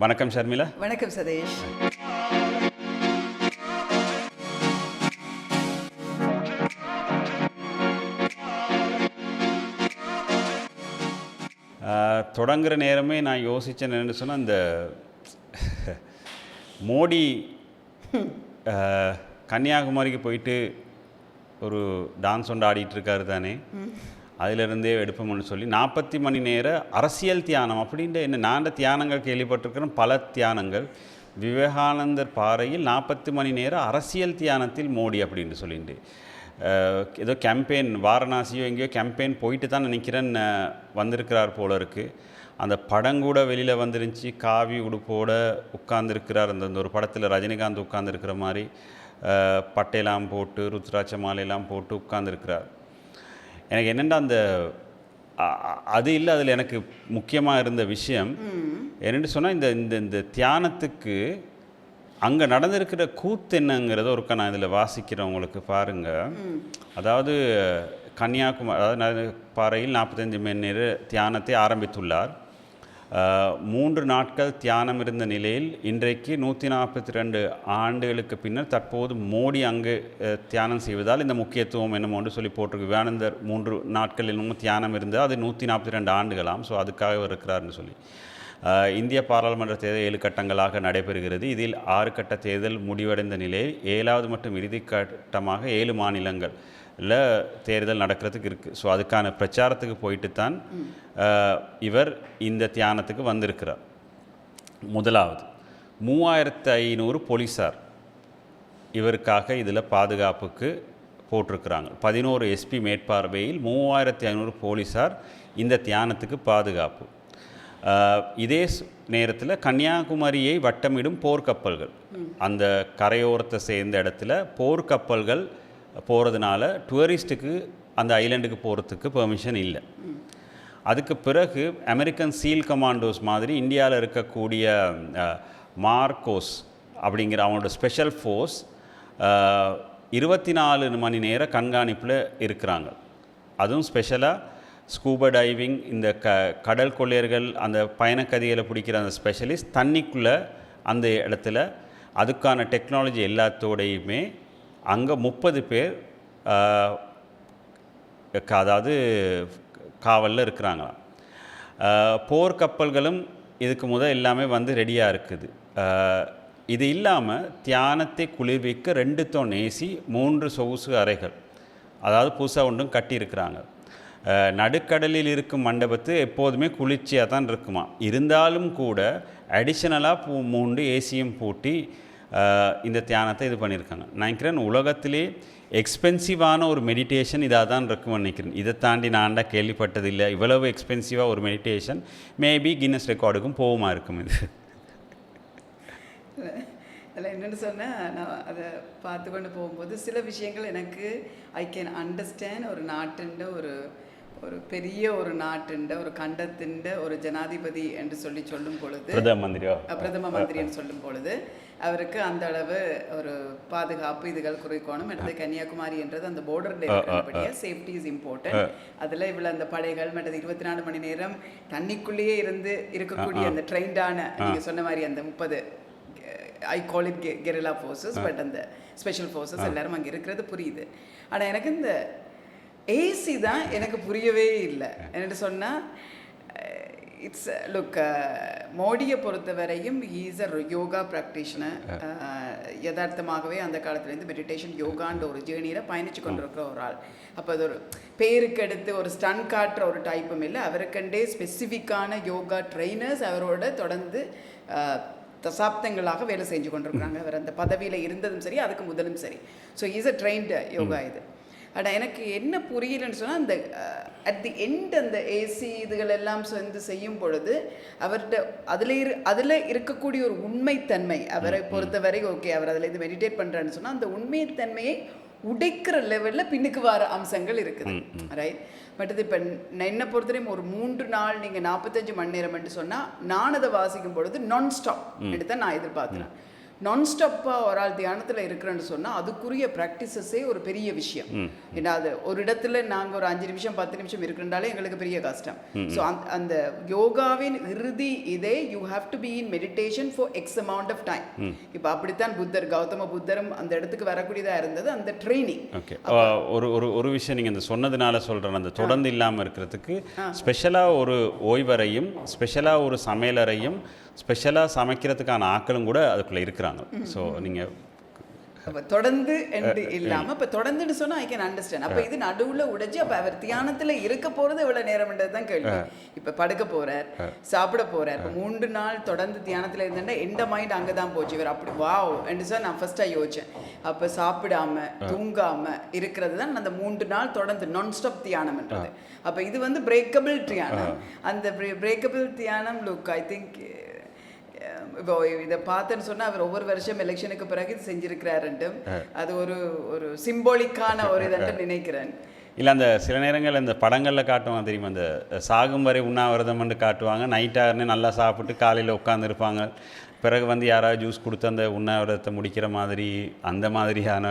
வணக்கம் ஷர்மிளா. வணக்கம் சதீஷ். தொடங்குற நேரமே நான் யோசித்தேன் என்னென்னு சொன்னால், இந்த மோடி கன்னியாகுமரிக்கு போயிட்டு ஒரு டான்ஸ் ஒன்று ஆடிட்டு இருக்காரு தானே, அதிலிருந்தே எடுப்போம்னு சொல்லி 40 மணி நேர அரசியல் தியானம் அப்படின்ற என்ன நான் தியானங்கள் கேள்விப்பட்டிருக்கிறேன், பல தியானங்கள். விவேகானந்தர் பாறையில் 40 மணி நேர அரசியல் தியானத்தில் மோடி அப்படின்னு சொல்லிட்டு ஏதோ கேம்பெயின் வாரணாசியோ எங்கேயோ கேம்பெயின் போயிட்டு தான் நினைக்கிறேன் வந்திருக்கிறார் போல இருக்குது. அந்த படம் கூட வெளியில் வந்துருந்துச்சு, காவி உடுப்போடு உட்கார்ந்துருக்கிறார். அந்த ஒரு படத்தில் ரஜினிகாந்த் உட்கார்ந்துருக்கிற மாதிரி பட்டையெல்லாம் போட்டு ருத்ராட்ச மாலையெல்லாம் போட்டு உட்கார்ந்துருக்கிறார். எனக்கு என்னென்னா அந்த அது இல்லை, அதில் எனக்கு முக்கியமாக இருந்த விஷயம் என்னென்னு சொன்னால், இந்த இந்த இந்த தியானத்துக்கு அங்கே நடந்திருக்கிற கூத்து என்னங்கிறத ஒருக்கா நான் இதில் வாசிக்கிறேன் உங்களுக்கு பாருங்கள். அதாவது கன்னியாகுமரி, அதாவது பாறையில் 45 மணி நேர தியானத்தை ஆரம்பித்துள்ளார். 3 நாட்கள் தியானம் இருந்த நிலையில் இன்றைக்கு 142 ஆண்டுகளுக்கு பின்னர் தற்போது மோடி அங்கு தியானம் செய்வதால் இந்த முக்கியத்துவம் என்னமோன்னு சொல்லி போட்டிருக்கு. விவேகானந்தர் 3 நாட்கள் என்னமோ தியானம் இருந்தால் அது 142 ஆண்டுகளாம். ஸோ அதுக்காக இருக்கிறார்னு சொல்லி. இந்திய பாராளுமன்ற தேர்தல் 7 கட்டங்களாக நடைபெறுகிறது. இதில் 6 கட்ட தேர்தல் முடிவடைந்த நிலையில் 7வது மற்றும் இறுதி கட்டமாக 7 மாநிலங்களில் தேர்தல் நடக்கிறதுக்கு இருக்குது. ஸோ அதுக்கான பிரச்சாரத்துக்கு போயிட்டு தான் இவர் இந்த தியானத்துக்கு வந்திருக்கிறார். முதலாவது 3500 போலீஸார் இவருக்காக இதில் பாதுகாப்புக்கு போட்டிருக்கிறாங்க. 11 எஸ்பி மேற்பார்வையில் 3500 போலீஸார் இந்த தியானத்துக்கு பாதுகாப்பு. இதே நேரத்தில் கன்னியாகுமரியை வட்டமிடும் போர்க்கப்பல்கள், அந்த கரையோரத்தை சேர்ந்த இடத்துல போர்க்கப்பல்கள் போகிறதுனால டூரிஸ்ட்டுக்கு அந்த ஐலண்டுக்கு போகிறதுக்கு பெர்மிஷன் இல்லை. அதுக்கு பிறகு அமெரிக்கன் சீல் கமாண்டோஸ் மாதிரி இந்தியாவில் இருக்கக்கூடிய மார்கோஸ் அப்படிங்கிற அவங்களோட ஸ்பெஷல் ஃபோர்ஸ் 24 மணி நேர கண்காணிப்பில் இருக்கிறாங்க. அதுவும் ஸ்பெஷலாக ஸ்கூபா டைவிங், இந்த கடல் கொள்ளையர்கள் அந்த பயணக்கதிகளை பிடிக்கிற அந்த ஸ்பெஷலிஸ்ட் தண்ணிக்குள்ளே அந்த இடத்துல அதுக்கான டெக்னாலஜி எல்லாத்தோடையுமே அங்கே 30 பேர் அதாவது காவலில் இருக்கிறாங்களாம். போர்க்கப்பல்களும் இதுக்கு எல்லாமே வந்து ரெடியாக இருக்குது. இது இல்லாமல் தியானத்தை குளிர்விக்க 2 தொன் ஏசி, 3 சொகுசு அறைகள், அதாவது புதுசாக ஒன்றும் கட்டியிருக்கிறாங்க. நடுக்கடலில் இருக்கும் மண்டபத்து எப்போதுமே குளிர்ச்சியாக தான் இருக்குமா. இருந்தாலும் கூட அடிஷ்னலாக 3 ஏசியும் பூட்டி இந்த தியானத்தை இது பண்ணியிருக்காங்க. நான் நினைக்கிறேன் உலகத்திலே எக்ஸ்பென்சிவான ஒரு மெடிடேஷன் இதாக தான் இருக்குன்னு நினைக்கிறேன். இதை தாண்டி நான்டா கேள்விப்பட்டதில்லை. இவ்வளவு எக்ஸ்பென்சிவாக ஒரு மெடிடேஷன் மேபி கின்னஸ் ரெக்கார்டுக்கும் போகுமா இருக்கும். இது அதில் என்னென்னு சொன்னால், நான் அதை பார்த்து கொண்டு போகும்போது சில விஷயங்கள் எனக்கு ஐ கேன் அண்டர்ஸ்டாண்ட். ஒரு நாட்டுண்ட ஒரு பெரிய ஒரு நாட்டுண்ட ஒரு கண்டத்திண்ட ஒரு ஜனாதிபதி என்று சொல்லும் பொழுது, பிரதம மந்திரி என்று சொல்லும் பொழுது அவருக்கு அந்த அளவு ஒரு பாதுகாப்பு இதுகள் குறைக்கணும். அடுத்து கன்னியாகுமரி என்றது அந்த பார்டரில் இருக்கிறபடியாக சேஃப்டி இஸ் இம்பார்ட்டன்ட். அதில் இவ்வளோ அந்த படைகள் மற்றது 24 மணி நேரம் தண்ணிக்குள்ளேயே இருக்கக்கூடிய அந்த ட்ரெயின்டான நீங்கள் சொன்ன மாதிரி அந்த 30 I call it guerrilla forces, but அந்த ஸ்பெஷல் ஃபோர்ஸஸ் எல்லாரும் அங்கே இருக்கிறது புரியுது. ஆனால் எனக்கு இந்த ஏசி தான் எனக்கு புரியவே இல்லை. என்னென்னு சொன்னால், இட்ஸ் லுக் மோடியை பொறுத்த வரையும் ஹீஸ் அ யோகா ப்ராக்டிஷனர். யதார்த்தமாகவே அந்த காலத்துலேருந்து மெடிடேஷன் யோகான்ற ஒரு ஜேர்னியில் பயணித்து கொண்டிருக்கிற ஒரு ஆள். அப்போ அது ஒரு பேருக்கு எடுத்து ஒரு ஸ்டன் காட்டுற ஒரு டைப்பும் இல்லை. அவருக்கண்டே ஸ்பெசிஃபிக்கான யோகா ட்ரெயினர்ஸ் அவரோட தொடர்ந்து தசாப்தங்களாக வேலை செஞ்சு கொண்டிருக்கிறாங்க. அவர் அந்த பதவியில் இருந்ததும் சரி, அதுக்கு முதலும் சரி. So is a trained yoga இது. ஆனால் எனக்கு என்ன புரியலன்னு சொன்னால், அந்த அட் தி எண்ட் அந்த ஏசி இதுகள் எல்லாம் சேர்ந்து செய்யும் பொழுது அவர்கிட்ட அதில் இருக்கக்கூடிய ஒரு உண்மைத்தன்மை அவரை பொறுத்தவரை ஓகே, அவர் அதில் இது மெடிடேட் பண்ணுறான்னு சொன்னால் அந்த உண்மைத்தன்மையை உடைக்கிற லெவலில் பின்னுக்கு வர அம்சங்கள் இருக்குது. ரைட். பட் இது இப்போ என்னை பொறுத்தவரையும் ஒரு 3 நாள் நீங்கள் 45 மணி நேரம் என்று சொன்னால், நான் அதை வாசிக்கும் பொழுது நான் ஸ்டாப் எடுத்து நான் எதிர்பார்க்குறேன். நான்ஸ்டாப்பாக ஒரு ஆள் தியானத்தில் இருக்கிறேன்னு சொன்னால் அதுக்குரிய ப்ராக்டிசஸே ஒரு பெரிய விஷயம். ஏன்னா அது ஒரு இடத்துல நாங்கள் ஒரு 5 நிமிஷம் 10 நிமிஷம் இருக்கிறனாலே எங்களுக்கு பெரிய கஷ்டம். ஸோ அந்த யோகாவின் இறுதி இதே you have to be in meditation for x amount of time. இப்போ அப்படித்தான் கௌதம புத்தரும் அந்த இடத்துக்கு வரக்கூடியதாக இருந்தது, அந்த ட்ரைனிங். ஓகே, ஒரு விஷயம் நீங்கள் இந்த சொன்னதுனால சொல்கிறேன், அந்த தொடர்ந்து இல்லாமல் இருக்கிறதுக்கு ஸ்பெஷலாக ஒரு ஓய்வறையும் ஸ்பெஷலாக ஒரு சமையலறையும் ஸ்பெஷலாக சமைக்கிறதுக்கான ஆட்களும் கூட அதுக்குள்ளே இருக்கிறாங்க. ஸோ நீங்கள் அப்போ தொடர்ந்து என்று இல்லாமல் இப்போ தொடர்ந்துன்னு சொன்னால் ஐ கேன் அண்டர்ஸ்டாண்ட். அப்போ இது நடுவில் உடைச்சி அப்போ அவர் தியானத்தில் இருக்க போகிறது எவ்வளோ நேரம்ன்றது தான் கேள்வி. இப்போ படுக்க போகிறார், சாப்பிட போகிறார். இப்போ 3 நாள் தொடர்ந்து தியானத்தில் இருந்தேன்னா எந்த மைண்ட் அங்கே தான் போச்சு. இவர் அப்படி வாவ் என்று சார் நான் ஃபஸ்ட்டாக யோசித்தேன். அப்போ சாப்பிடாம தூங்காமல் இருக்கிறது தான் அந்த 3 நாள் தொடர்ந்து நான்ஸ்டாப் தியானம்ன்றது. அப்போ இது வந்து பிரேக்கபிள் தியானம். அந்த பிரேக்கபிள் தியானம் லுக் ஐ திங்க் இப்போ இதை பார்த்தேன்னு சொன்னால் அவர் ஒவ்வொரு வருஷம் எலெக்ஷனுக்கு பிறகு இது செஞ்சிருக்கிறாருன்ட்டு அது ஒரு சிம்பாலிக்கான ஒரு இதென்று நினைக்கிறேன். இல்லை, அந்த சில நேரங்கள் இந்த படங்களில் காட்டுவாங்க தெரியுமா, அந்த சாகும் வரை உண்ணாவிரதம்னு காட்டுவாங்க. நைட்டாகனே நல்லா சாப்பிட்டு காலையில் உட்காந்துருப்பாங்க, பிறகு வந்து யாராவது ஜூஸ் கொடுத்து அந்த உண்ணாவிரதத்தை முடிக்கிற மாதிரி, அந்த மாதிரியான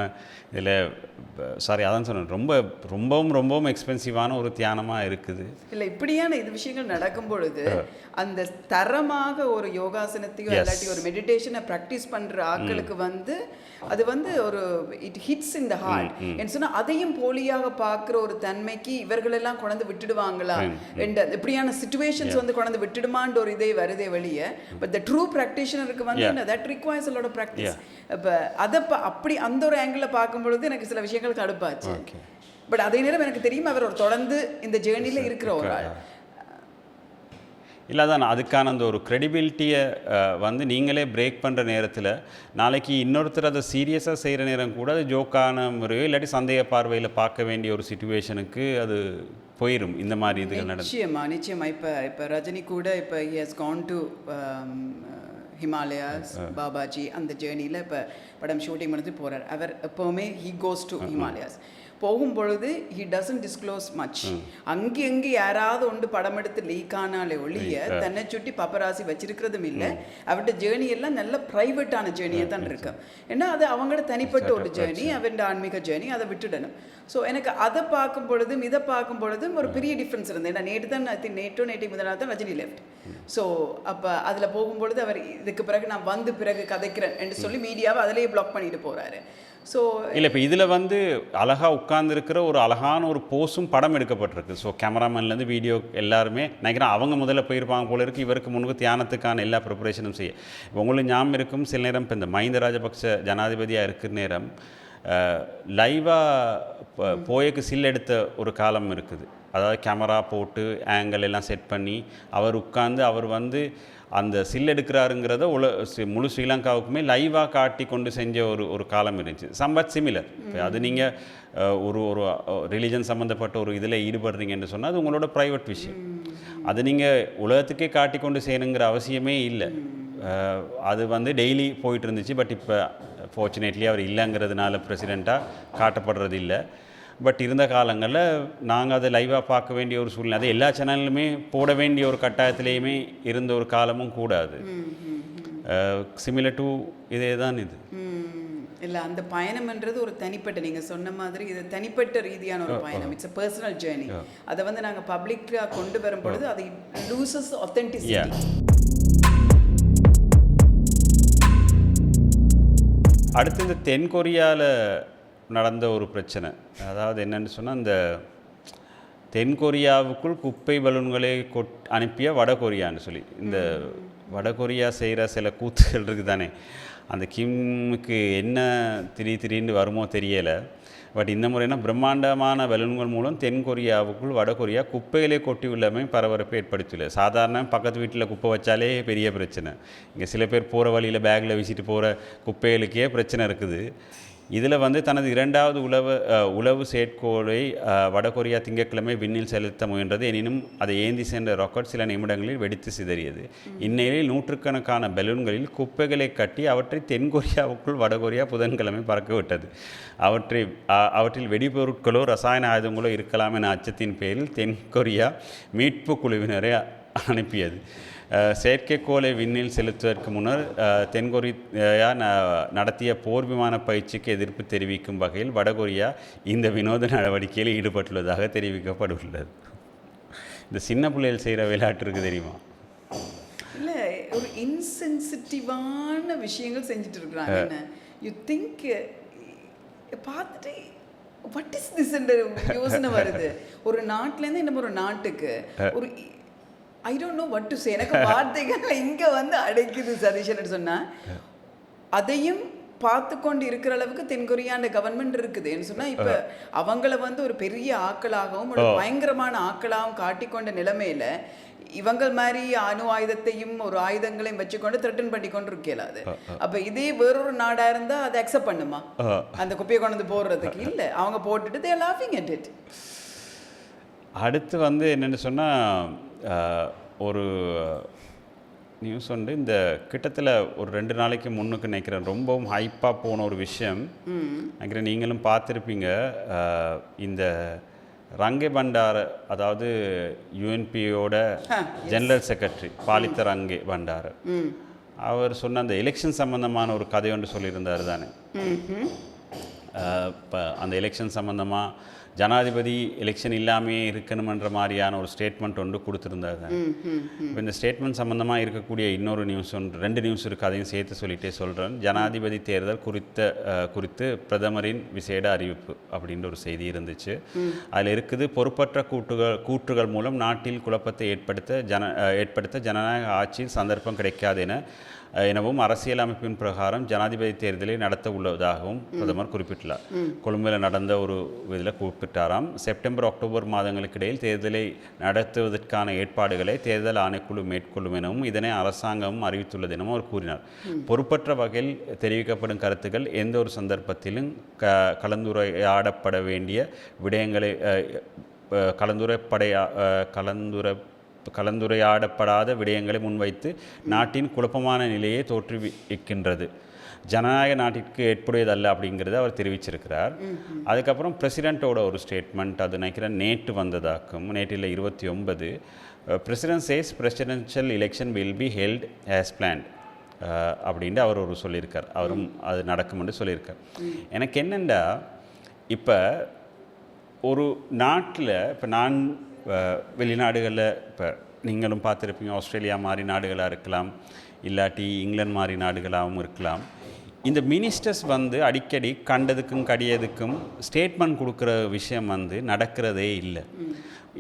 இதில் சாரி அதான் சொன்னேன், ரொம்பவும் எக்ஸ்பென்சிவான ஒரு தியானமாக இருக்குது. இல்லை, இப்படியான இது விஷயங்கள் நடக்கும் பொழுது அந்த தரமாக ஒரு யோகாசனத்தையோ இல்லாட்டி ஒரு மெடிடேஷனை ப்ராக்டிஸ் பண்ணுற ஆட்களுக்கு வந்து அது வந்து ஒரு it hits in the heart. என்ன சொன்னால் அதையும் போலியாக பார்க்குற ஒரு தன்மைக்கு இவர்களெல்லாம் கொண்டு விட்டுடுவாங்களா என்ற இப்படியான சிச்சுவேஷன்ஸ் வந்து கொண்டு விட்டுடுமான்ற ஒரு இதே வருதே வெளியே. பட் த ட்ரூ ப்ராக்டிஷனருக்கு வந்து that requires a lot of practice. இப்போ அதை அப்படி அந்த ஒரு ஆங்கிளில் பார்க்கும் பொழுது எனக்கு சில விஷயங்கள் கடுப்பாச்சு. பட் அதே நேரம் எனக்கு தெரியும் அவர் ஒரு தொடர்ந்து இந்த ஜேர்னியில் இருக்கிற ஒரு ஆள். இல்லை, அதான் அதுக்கான அந்த ஒரு க்ரெடிபிலிட்டியை வந்து நீங்களே பிரேக் பண்ணுற நேரத்தில் நாளைக்கு இன்னொருத்தர் அதை சீரியஸாக செய்கிற நேரம் கூட அது ஜோக்கான முறையோ இல்லாட்டி சந்தேக பார்வையில் பார்க்க வேண்டிய ஒரு சிச்சுவேஷனுக்கு அது போயிடும். இந்த மாதிரி இதுகள் நிச்சயமாக இப்போ ரஜினி கூட இப்போ he has gone to Himalayas Babaji அந்த ஜேர்னியில் இப்போ படம் ஷூட்டிங் முடிஞ்சு போகிறார். அவர் எப்போவுமே ஹி கோஸ் டு ஹிமாலயாஸ். போகும் பொழுது ஹி டசன்ட் டிஸ்க்ளோஸ் மச். அங்கே யாராவது ஒன்று படம் எடுத்து லீக் ஆனாலே ஒழிய தன்னை சுட்டி பப்பராசி வச்சிருக்கிறதும் இல்லை. அவருடைய ஜேர்னி எல்லாம் நல்ல ப்ரைவேட்டான ஜேர்னியாக தான் இருக்கு. ஏன்னா அது அவங்களோட தனிப்பட்ட ஒரு ஜேர்னி, அவருடைய ஆன்மீக ஜேர்னி, அதை விட்டுடணும். ஸோ எனக்கு அதை பார்க்கும் பொழுதும் இதை பார்க்கும் பொழுதும் ஒரு பெரிய டிஃப்ரென்ஸ் இருந்தது. ஏன்னா நேற்று முதலாக தான் ரஜினி லெஃப்ட். ஸோ அப்போ அதில் போகும்பொழுது அவர் இதுக்கு பிறகு நான் வந்து பிறகு கதைக்கிறேன் என்று சொல்லி மீடியாவை அதிலேயே பிளாக் பண்ணிட்டு போகிறாரு. ஸோ இல்லை, இப்போ இதில் வந்து அழகாக உட்கார்ந்துருக்கிற ஒரு அழகான ஒரு போஸும் படம் எடுக்கப்பட்டிருக்கு. ஸோ கேமராமேன்லேருந்து வீடியோ எல்லாருமே நினைக்கிறேன் அவங்க முதல்ல போயிருப்பாங்க போல இருக்குது. இவருக்கு முன்பு தியானத்துக்கான எல்லா ப்ரிப்பரேஷனும் செய்ய. இப்போ உங்களுக்கு ஞாபகம் இருக்கும், சில நேரம் இப்போ இந்த மஹிந்த ராஜபக்ச ஜனாதிபதியாக இருக்கிற நேரம் லைவாக போயக்கு சில் எடுத்த ஒரு காலம் இருக்குது. அதாவது கேமரா போட்டு ஆங்கிள் எல்லாம் செட் பண்ணி அவர் உட்கார்ந்து அவர் வந்து அந்த சில் எடுக்கிறாருங்கிறத முழு ஸ்ரீலங்காவுக்குமே லைவாக காட்டி கொண்டு செஞ்ச ஒரு காலம் இருந்துச்சு. சம்பத் சிமிலர். இப்போ அது நீங்கள் ஒரு ரிலீஜன் சம்மந்தப்பட்ட ஒரு இதில் ஈடுபடுறீங்கன்னு சொன்னால் அது உங்களோட ப்ரைவேட் விஷயம். அது நீங்கள் உலகத்துக்கே காட்டி கொண்டு செய்யணுங்கிற அவசியமே இல்லை. அது வந்து டெய்லி போயிட்டு இருந்துச்சு. பட் இப்போ ஃபார்ச்சுனேட்லி அவர் இல்லைங்கிறதுனால பிரசிடெண்ட்டாக காட்டப்படுறது இல்லை. பட் இருந்த காலங்களில் நாங்கள் அதை லைவாக பார்க்க வேண்டிய ஒரு சூழ்நிலை, அதை எல்லா சேனல்லுமே போட வேண்டிய ஒரு கட்டாயத்திலேயுமே இருந்த ஒரு காலமும் கூடாது. சிமிலர் டு இதே தான் இது. இல்லை, அந்த பயணம்ன்றது ஒரு தனிப்பட்ட, நீங்கள் சொன்ன மாதிரி இது தனிப்பட்ட ரீதியான ஒரு பயணம். It's a personal journey. அதை வந்து நாங்கள் பப்ளிக்காக கொண்டு வரும் பொழுது அது லூசஸ் ஆத்தென்டிசிட்டி. அடுத்து இந்த தென்கொரியாவில் நடந்த ஒரு பிரச்சனை, அதாவது என்னென்னு சொன்னால் இந்த தென்கொரியாவுக்குள் குப்பை பலூன்களை அனுப்பிய வடகொரியான்னு சொல்லி இந்த வடகொரியா செய்கிற சில கூத்துகள் இருக்குது தானே. அந்த கிம்முக்கு என்ன திடீர்னு வருமோ தெரியலை. பட் இந்த முறைனா பிரம்மாண்டமான பலூன்கள் மூலம் தென்கொரியாவுக்குள் வடகொரியா குப்பைகளே கொட்டி உள்ளமே பரபரப்பை ஏற்படுத்தியுள்ளது. சாதாரண பக்கத்து வீட்டில் குப்பை வச்சாலே பெரிய பிரச்சனை. இங்கே சில பேர் போகிற வழியில் பேக்கில் வீசிட்டு போகிற குப்பைகளுக்கே பிரச்சனை இருக்குது. இதில் வந்து தனது 2வது உளவு செயற்கோளை வடகொரியா திங்கட்கிழமை விண்ணில் செலுத்த முயன்றது. எனினும் அதை ஏந்தி சென்ற ராக்கெட் சில நிமிடங்களில் வெடித்து சிதறியது. இந்நிலையில் நூற்றுக்கணக்கான பலூன்களில் குப்பைகளை கட்டி அவற்றை தென்கொரியாவுக்குள் வடகொரியா புதன்கிழமை பறக்கவிட்டது. அவற்றில் வெடிபொருட்களோ ரசாயன ஆயுதங்களோ இருக்கலாம் என அச்சத்தின் பேரில் தென்கொரியா மீட்பு குழுவினரை அனுப்பியது. செயற்கைக்கோளை விண்ணில் செலுத்துவதற்கு முன்னர் தென்கொரியா நடத்திய போர் விமான பயிற்சிக்கு எதிர்ப்பு தெரிவிக்கும் வகையில் வடகொரியா இந்த வினோத நடவடிக்கையில் ஈடுபட்டுள்ளதாக தெரிவிக்கப்பட்டுள்ளது. இந்த சின்ன பிள்ளைகள் செய்கிற விளையாட்டு இருக்குது தெரியுமா? இல்லை, ஒரு இன்சென்சிட்டிவான விஷயங்கள் செஞ்சுட்டு இருக்கிறாங்க. என்ன யூ திங்க் பார்த்துட்டு வாட் இஸ் திஸ் என்ற யோசனை வருது. ஒரு நாட்டிலேருந்து இன்னும் ஒரு நாட்டுக்கு ஒரு I don't know what to say. எனக்கு வார்த்தைகள் இங்கே வந்து அடைக்குது சதீஷன் சொன்னால். அதையும் பார்த்து கொண்டு இருக்கிற அளவுக்கு தென்கொரியாண்ட கவர்மெண்ட் இருக்குதுன்னு சொன்னால் இப்போ அவங்கள வந்து ஒரு பெரிய ஆக்களாகவும் ஒரு பயங்கரமான ஆக்களாகவும் காட்டிக்கொண்ட நிலைமையில் இவங்க மாதிரி அணு ஆயுதத்தையும் ஒரு ஆயுதங்களையும் வச்சுக்கொண்டு த்ரெட்டன் பண்ணி கொண்டு இருக்கலாது. அப்போ இதே வேறொரு நாடாக இருந்தால் அதை அக்செப்ட் பண்ணுமா அந்த குப்பையை கொண்டு வந்து போடுறதுக்கு? இல்லை, அவங்க போட்டுட்டு தே ஆர் லாஃபிங் அட் இட். அடுத்து வந்து என்னென்னு சொன்னால் ஒரு நியூஸ் உண்டு. இந்த கிட்டத்தில் ஒரு 2 நாளைக்கு முன்னுக்கு நினைக்கிறேன் ரொம்பவும் ஹைப்பாக போன ஒரு விஷயம் நினைக்கிறேன் நீங்களும் பார்த்துருப்பீங்க. இந்த ரங்கே பண்டார, அதாவது யுஎன்பியோட general secretary Palitha range Bandara, அவர் சொன்ன அந்த எலெக்ஷன் சம்பந்தமான ஒரு கதை ஒன்று சொல்லியிருந்தார் தானே. இப்போ அந்த எலெக்ஷன் சம்பந்தமாக ஜனாதிபதி எலெக்ஷன் இல்லாமே இருக்கணுமன்ற மாதிரியான ஒரு ஸ்டேட்மெண்ட் ஒன்று கொடுத்துருந்தாரு தான். இப்போ இந்த ஸ்டேட்மெண்ட் சம்மந்தமாக இருக்கக்கூடிய இன்னொரு நியூஸ் ஒன்று, 2 நியூஸ் இருக்குது, அதையும் சேர்த்து சொல்லிகிட்டே சொல்கிறேன். ஜனாதிபதி தேர்தல் குறித்து பிரதமரின் விசேட அறிவிப்பு அப்படின்ற ஒரு செய்தி இருந்துச்சு. அதில் இருக்குது, பொறுப்பற்ற கூற்றுகள் மூலம் நாட்டில் குழப்பத்தை ஏற்படுத்த ஜனநாயக ஆட்சியில் சந்தர்ப்பம் கிடைக்காது எனவும் அரசியலமைப்பின் பிரகாரம் ஜனாதிபதி தேர்தலை நடத்த உள்ளதாகவும் பிரதமர் குறிப்பிட்டார். கொழும்பில் நடந்த ஒரு இதில் குறிப்பிட்டாராம். செப்டம்பர் அக்டோபர் மாதங்களுக்கு இடையில் தேர்தலை நடத்துவதற்கான ஏற்பாடுகளை தேர்தல் ஆணைக்குழு மேற்கொள்ளும் எனவும் இதனை அரசாங்கமும் அறிவித்துள்ளது எனவும் அவர் கூறினார். பொறுப்பற்ற வகையில் தெரிவிக்கப்படும் கருத்துக்கள் எந்த ஒரு சந்தர்ப்பத்திலும் கலந்துரையாடப்பட வேண்டிய விடயங்களை கலந்துரையாடப்படாத விடயங்களை முன்வைத்து நாட்டின் குழப்பமான நிலையை தோற்றுவிக்கின்றது, ஜனநாயக நாட்டிற்கு ஏற்புடையதல்ல அப்படிங்கிறத அவர் தெரிவிச்சிருக்கிறார். அதுக்கப்புறம் பிரசிடெண்ட்டோட ஒரு ஸ்டேட்மெண்ட், அது நினைக்கிறேன் நேற்று வந்ததாக்கும், நேற்றில் 29, president says presidential election will be held as planned அப்படின்ட்டு அவர் ஒரு சொல்லியிருக்கார். அவரும் அது நடக்கும்னு சொல்லியிருக்கார். எனக்கு என்னென்னா, இப்போ ஒரு நாட்டில், இப்போ நான் வெளிநாடுகளில், இப்போ நீங்களும் பார்த்துருப்பீங்க, ஆஸ்திரேலியா மாதிரி நாடுகளாக இருக்கலாம், இல்லாட்டி இங்கிலாந்து மாதிரி நாடுகளாகவும் இருக்கலாம். இந்த மினிஸ்டர்ஸ் வந்து அடிக்கடி கண்டதுக்கும் கடியதுக்கும் ஸ்டேட்மெண்ட் கொடுக்குற விஷயம் வந்து நடக்கிறதே இல்லை.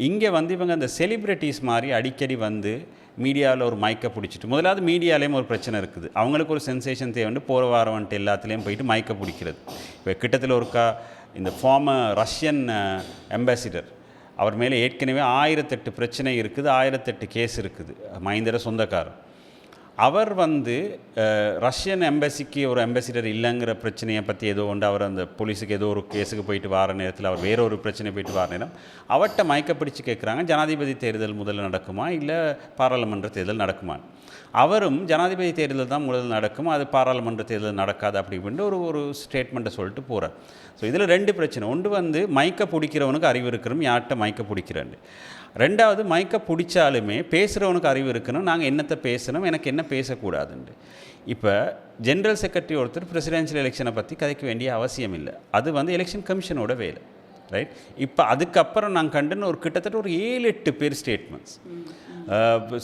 இங்கே வந்து இவங்க அந்த செலிப்ரிட்டிஸ் மாதிரி அடிக்கடி வந்து மீடியாவில் ஒரு மைக்கை பிடிச்சிட்டு, முதலாவது மீடியாலேயும் ஒரு பிரச்சனை இருக்குது, அவங்களுக்கு ஒரு சென்சேஷன் தேவைன்னு போகிற வாரம் வந்துட்டு எல்லாத்துலேயும் போயிட்டு மைக்கை பிடிக்கிறது. இப்போ கிட்டத்தில் ஒருக்கா இந்த ஃபார்மர் ரஷ்யன் அம்பாசிடர், அவர் மேலே ஏற்கனவே 1008 பிரச்சனை இருக்குது, 1008 கேஸ் இருக்குது, மஹிந்தர சொந்தக்காரர். அவர் வந்து ரஷ்யன் எம்பசிக்கு ஒரு அம்பாசிடர் இல்லைங்கிற பிரச்சனையை பற்றி ஏதோ ஒன்று, அவர் அந்த போலீஸுக்கு ஏதோ ஒரு கேஸுக்கு போயிட்டு வர நேரத்தில், அவர் வேற ஒரு பிரச்சனை போயிட்டு வர நேரம் அவர்கிட்ட மயக்க பிடிச்சி கேட்குறாங்க, ஜனாதிபதி தேர்தல் முதல்ல நடக்குமா இல்லை பாராளுமன்ற தேர்தல் நடக்குமா? அவரும் ஜனாதிபதி தேர்தல் தான் முதல் நடக்கும், அது பாராளுமன்ற தேர்தல் நடக்காது அப்படின்ட்டு ஒரு ஸ்டேட்மெண்ட்டை சொல்லிட்டு போகிறார். ஸோ இதில் 2 பிரச்சனை. ஒன்று வந்து மைக்க பிடிக்கிறவனுக்கு அறிவு இருக்கணும், யார்கிட்ட மைக்க பிடிக்கிறேன்னு. 2வது, மைக்க பிடிச்சாலுமே பேசுகிறவனுக்கு அறிவு இருக்கணும், நாங்கள் என்னத்தை பேசணும், எனக்கு என்ன பேசக்கூடாதுன்ட்டு. இப்போ ஜென்ரல் செக்ரட்டரி ஒருத்தர் பிரசிடென்ஷியல் எலெக்ஷனை பற்றி கதைக்க வேண்டிய அவசியம் இல்லை, அது வந்து எலெக்ஷன் கமிஷனோட வேலை, ரைட்? இப்போ அதுக்கப்புறம் நாங்கள் கண்டுன்னு ஒரு கிட்டத்தட்ட ஒரு 7-8 பேர் ஸ்டேட்மெண்ட்ஸ்,